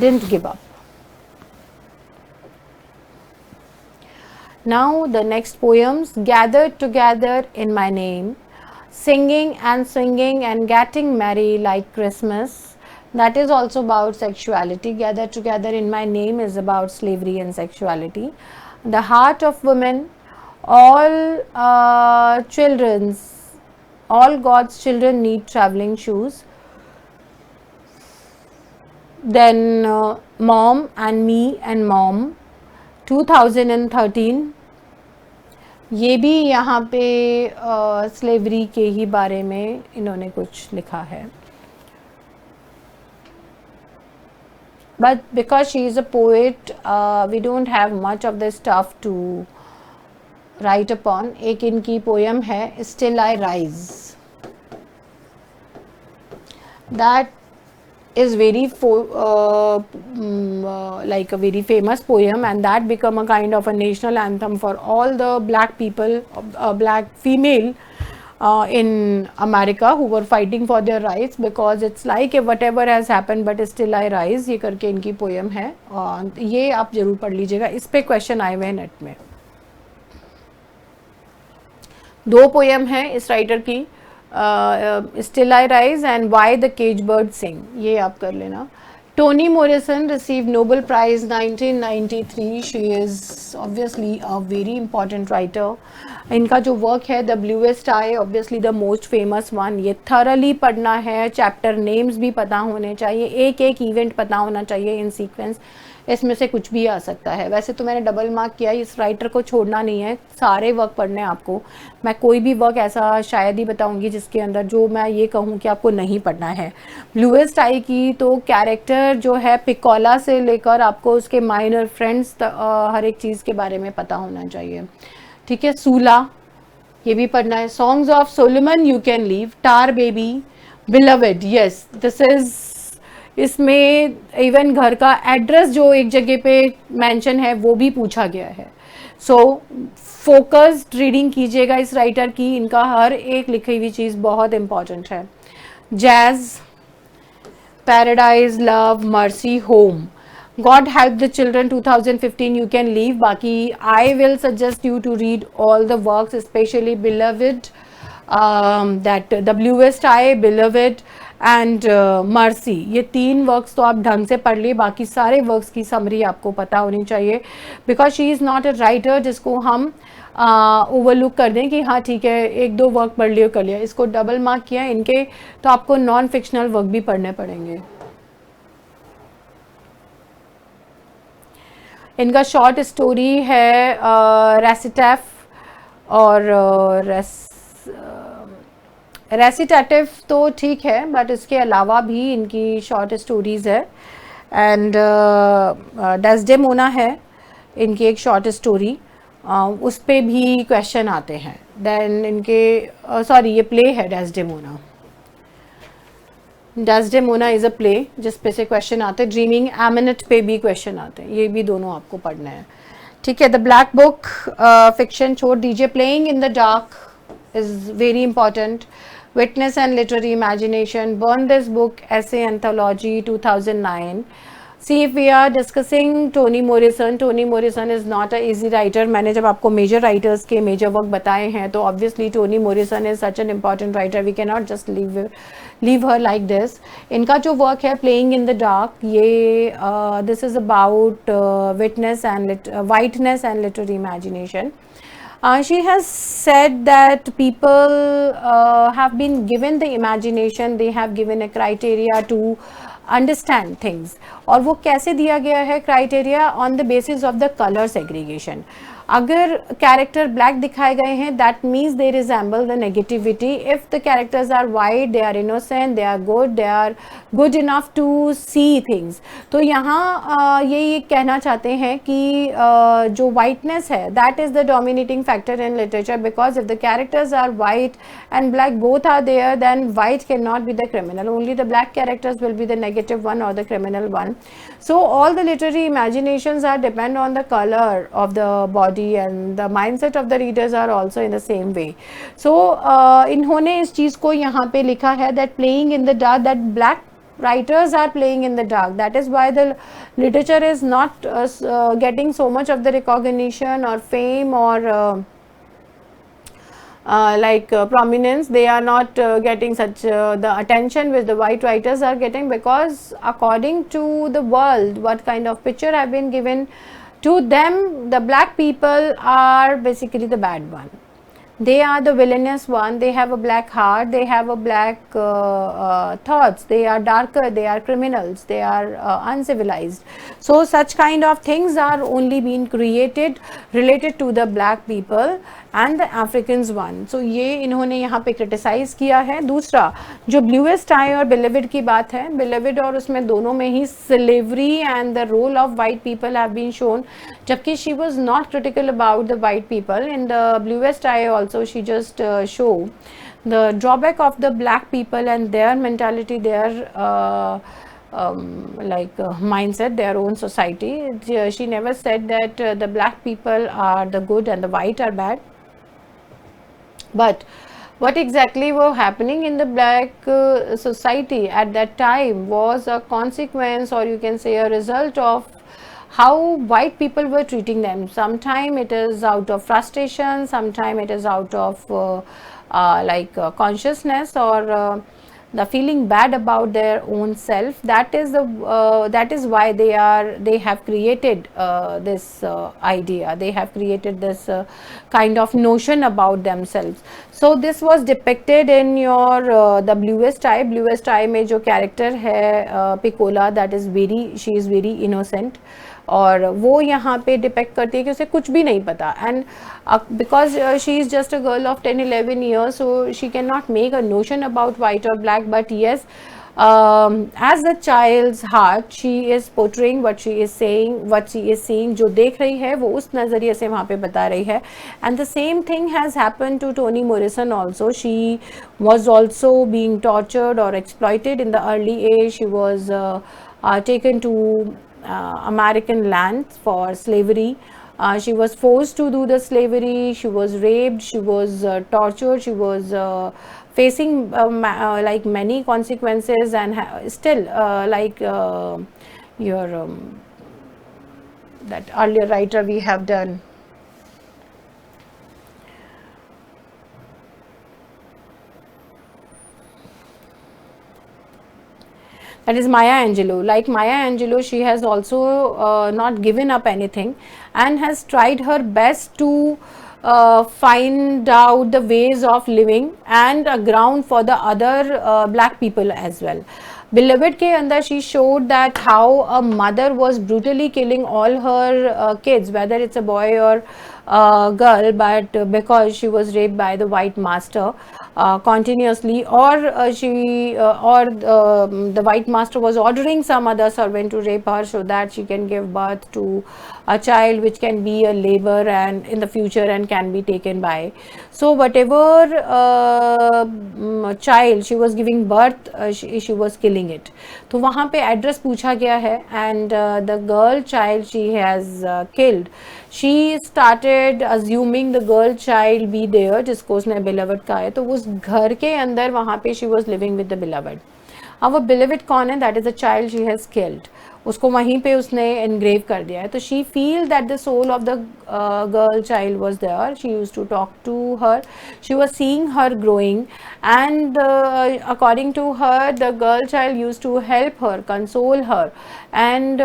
didn't give up. Now the next poems: gathered together in my name, singing and swinging and getting merry like Christmas. That is also about sexuality. Gathered together in my name is about slavery and sexuality. The heart of women, all all God's children need traveling shoes. Then Mom and Me and Mom, 2013. ये भी यहाँ पे slavery के ही बारे में इन्होंने कुछ लिखा है. But because she is a poet, we don't have much of the stuff to write upon. एक इनकी poem है Still I Rise. That is very like a very famous poem, and that become a kind of a national anthem for all the black people, black female in America who were fighting for their rights, because it's like whatever has happened but still I rise. ये करके इनकी poem है, ये आप जरूर पढ़ लीजिएगा. इस पे क्वेश्चन आए हुए हैं नेट में. 2 पोएम हैं इस राइटर की, Still I Rise and Why the Cage Bird Sing. ये आप कर लेना. Toni Morrison received Nobel Prize 1993. She is obviously a very important writer. इनका जो वर्क है The Bluest Eye, obviously the most famous one. ये thoroughly पढ़ना है. चैप्टर नेम्स भी पता होने चाहिए. एक एक इवेंट पता होना चाहिए इन सीक्वेंस. इसमें से कुछ भी आ सकता है. वैसे तो मैंने डबल मार्क किया. इस राइटर को छोड़ना नहीं है, सारे वर्क पढ़ने हैं आपको. मैं कोई भी वर्क ऐसा शायद ही बताऊंगी जिसके अंदर जो मैं ये कहूँ कि आपको नहीं पढ़ना है. ब्लूएस्ट आई की तो कैरेक्टर जो है पिकोला से लेकर आपको उसके माइनर फ्रेंड्स हर एक चीज़ के बारे में पता होना चाहिए. ठीक है. सूला ये भी पढ़ना है. Songs of Solomon you can leave. Tar baby, beloved, yes this is इसमें इवन घर का एड्रेस जो एक जगह पे मेंशन है वो भी पूछा गया है. सो फोकस्ड रीडिंग कीजिएगा इस राइटर की, इनका हर एक लिखी हुई चीज़ बहुत इंपॉर्टेंट है. Jazz, paradise, love, mercy, home, God help the children 2015 you can leave. बाकी I will suggest you to read all the works, especially Beloved, that W.S. Tye, Beloved and Mercy. ये 3 works तो आप ढंग से पढ़ लिए, बाकी सारे वर्क्स की समरी आपको पता होनी चाहिए, because she is not a writer जिसको हम ओवरलुक कर दें कि हाँ ठीक है 1-2 वर्क पढ़ लियो कर लिया. इसको डबल मार्क किया इनके, तो आपको नॉन फिक्शनल वर्क भी पढ़ने पड़ेंगे. इनका शॉर्ट स्टोरी है रेसिटेफ और रेसिटेटिव तो ठीक है, बट इसके अलावा भी इनकी शॉर्ट स्टोरीज़ है. एंड डेस्डेमोना है इनकी एक शॉर्ट स्टोरी, उस पे भी क्वेश्चन आते हैं. देन इनके सॉरी ये प्ले है Desdemona. Desdemona is a play जिस पे से क्वेश्चन आते हैं. ड्रीमिंग एमिनेट पे भी क्वेश्चन आते हैं, ये भी दोनों आपको पढ़ना है. ठीक है. द ब्लैक बुक फिक्शन छोड़ दीजिए. Playing in the dark is very important. Witness and literary imagination, burn this book, ऐसे anthology 2009. See, if we are discussing Toni Morrison, Toni Morrison is not a easy writer. मैंने जब आपको major writers के major work बताए हैं तो obviously Toni Morrison is such an important writer. We cannot just leave her like this. इनका जो work है Playing in the Dark, ये this is about whiteness and literary imagination. She has said that people have been given the imagination, they have given a criteria to understand things. और वो कैसे दिया गया है criteria? On the basis of the colour segregation. अगर character black दिखाए गए हैं that means they resemble the negativity. If the characters are white, they are innocent, they are good enough to see things. तो यहाँ ये कहना चाहते हैं कि जो वाइटनेस है that is the dominating factor in literature, because if the characters are white and black both are there then white can not be the criminal, only the black characters will be the negative one or the criminal one. So all the literary imaginations are depend on the color of the body and the mindset of the readers are also in the same way. So इन्होंने इस चीज़ को यहाँ पे लिखा है that playing in the dark, that black writers are playing in the dark. That is why the literature is not getting so much of the recognition or fame or prominence. They are not getting such the attention which the white writers are getting, because according to the world what kind of picture have been given to them, the black people are basically the bad one. They are the villainous one. They have a black heart, they have a black thoughts, they are darker, they are criminals, they are uncivilized. So such kind of things are only being created related to the black people and the Africans one. So ये इन्होंने यहाँ पे criticise किया है. दूसरा जो bluest tie और बिलीविड की बात है, बिलीविड और उसमें दोनों में ही slavery and the role of white people have been shown, जबकि she was not critical about the white people. In the bluest eye also she just show the drawback of the black people and their mentality, their mindset, their own society. She never said that the black people are the good and the white are bad. But what exactly was happening in the black society at that time was a consequence, or you can say a result of how white people were treating them. Sometime it is out of frustration, sometime it is out of consciousness or the feeling bad about their own self. That is why they have created this idea, they have created this kind of notion about themselves. So this was depicted in your the bluest eye. Bluest eye में जो character है Piccola, that is she is very innocent, और वो यहाँ पे depict करती है कि उसे कुछ भी नहीं पता. And because she is just a girl of 10-11 years, so she can not make a notion about white और black. But yes, as the child's heart, she is portraying what she is saying, जो देख रही है वो उस नज़रिए से वहाँ पे बता रही है. And the same thing has happened to Toni Morrison also. She was also being tortured or exploited in the early age. She was taken to American lands for slavery. She was forced to do the slavery, she was raped, she was tortured, she was facing like many consequences, and still like your that earlier writer we have done, that is Maya Angelou. Like Maya Angelou, she has also not given up anything and has tried her best to find out the ways of living and a ground for the other black people as well. Beloved के अंदर she showed that how a mother was brutally killing all her kids, whether it's a boy or girl, but because she was raped by the white master continuously, or the white master was ordering some other servant to rape her so that she can give birth to a child which can be a labor and in the future and can be taken by. So whatever child she was giving birth, she was killing it. तो वहाँ पे address पूछा गया है, and the girl child she has killed, she started assuming the girl child be there जिसको उसने beloved कहा है, तो उस घर के अंदर वहाँ पे she was living with the beloved. अब वो beloved कौन है? That is the child she has killed. उसको वहीं पे उसने एनग्रेव कर दिया है. तो she feel that the soul of the girl child was there. She use to talk to her, she was seeing her growing, and according to her the girl child use to help her, console her, and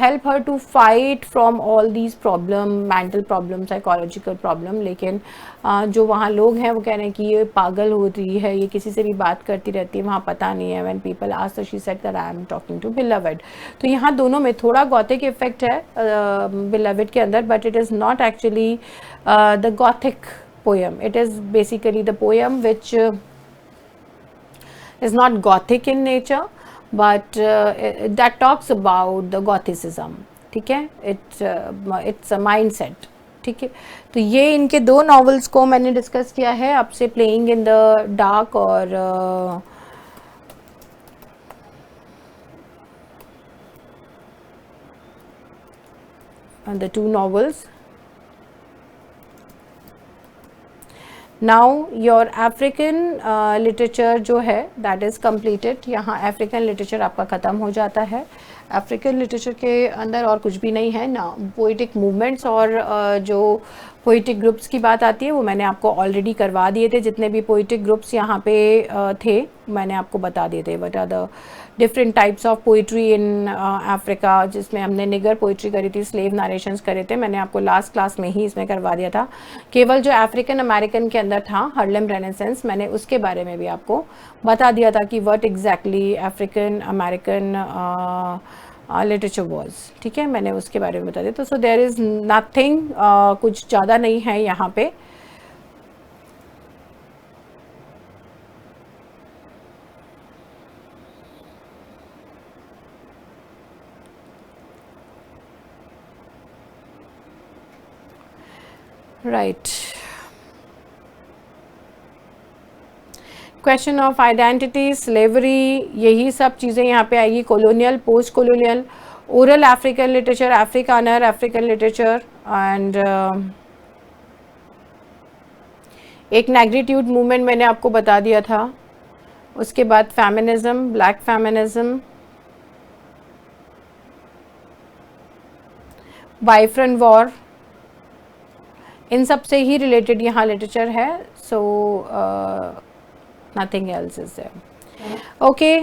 help her to fight from all these problem, mental problem, psychological problem. लेकिन जो वहाँ लोग हैं वो कह रहे हैं कि ये पागल होती है, ये किसी से भी बात करती रहती है, वहाँ पता नहीं है. when people asked her, she said that I am talking to beloved. तो यहाँ दोनों में थोड़ा गॉथिक इफेक्ट है beloved के अंदर, but it is not actually the gothic poem. It is basically the poem which is not gothic in nature, but that talks about the gothicism. ठीक है, it's a mindset. ठीक है, तो ये इनके दो नॉवेल्स को मैंने डिस्कस किया है आपसे, प्लेइंग इन द डार्क और the two novels. Now your African literature जो है दैट इज़ कम्प्लीटेड. यहाँ अफ्रीकन लिटरेचर आपका ख़त्म हो जाता है. अफ्रीकन लिटरेचर के अंदर और कुछ भी नहीं है ना. पोइटिक मूवमेंट्स और जो पोइटिक ग्रुप्स की बात आती है वो मैंने आपको ऑलरेडी करवा दिए थे. जितने भी पोइटिक ग्रुप्स यहाँ पे थे मैंने आपको बता दिए थे. But the different types of poetry in Africa, जिसमें हमने निगर पोइट्री करी थी, स्लेव नरेशंस करे थे, मैंने आपको लास्ट क्लास में ही इसमें करवा दिया था. केवल जो अफ्रीकन अमेरिकन के अंदर था हार्लेम रेनेसेंस, मैंने उसके बारे में भी आपको बता दिया था कि what exactly African American literature was. ठीक है, मैंने उसके बारे में बता दिया. तो सो देयर इज़ नथिंग, कुछ ज़्यादा नहीं है यहाँ पे. Right, question of identity, slavery, यही सब चीज़ें यहाँ पे आएगी. Colonial, post colonial, oral African literature, Afrikaner African literature, and एक नेग्रिट्यूड मूवमेंट मैंने आपको बता दिया था. उसके बाद feminism, black feminism, Biafran war, इन सब से ही रिलेटेड यहाँ लिटरेचर है. So nothing else is there. Okay,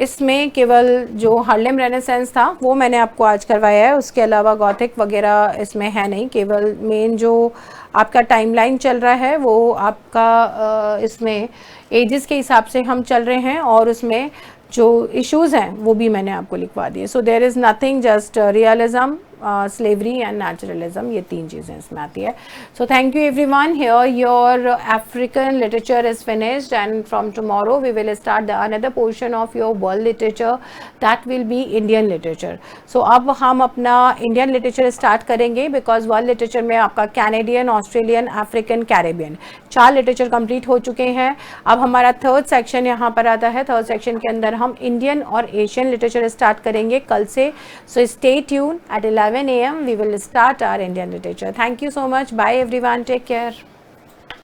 इसमें केवल जो हार्लेम रेनेसेंस था वो मैंने आपको आज करवाया है. उसके अलावा गॉथिक वगैरह इसमें है नहीं. केवल मेन जो आपका टाइमलाइन चल रहा है वो आपका इसमें एजेस के हिसाब से हम चल रहे हैं, और उसमें जो इश्यूज़ हैं वो भी मैंने आपको लिखवा दिए. So there is nothing, just realism, slavery and naturalism, ये 3 चीज़ें इसमें आती है. So thank you everyone. Here your African literature is finished and from tomorrow we will start the another portion of your world literature, that will be Indian literature. So अब हम अपना Indian literature start करेंगे, because world literature में आपका Canadian, Australian, African, Caribbean 4 literature complete हो चुके हैं. अब हमारा थर्ड सेक्शन यहाँ पर आता है. थर्ड सेक्शन के अंदर हम इंडियन और एशियन लिटरेचर स्टार्ट करेंगे कल से. So stay tune. At 11 AM we will start our Indian literature. Thank you so much. Bye everyone. Take care.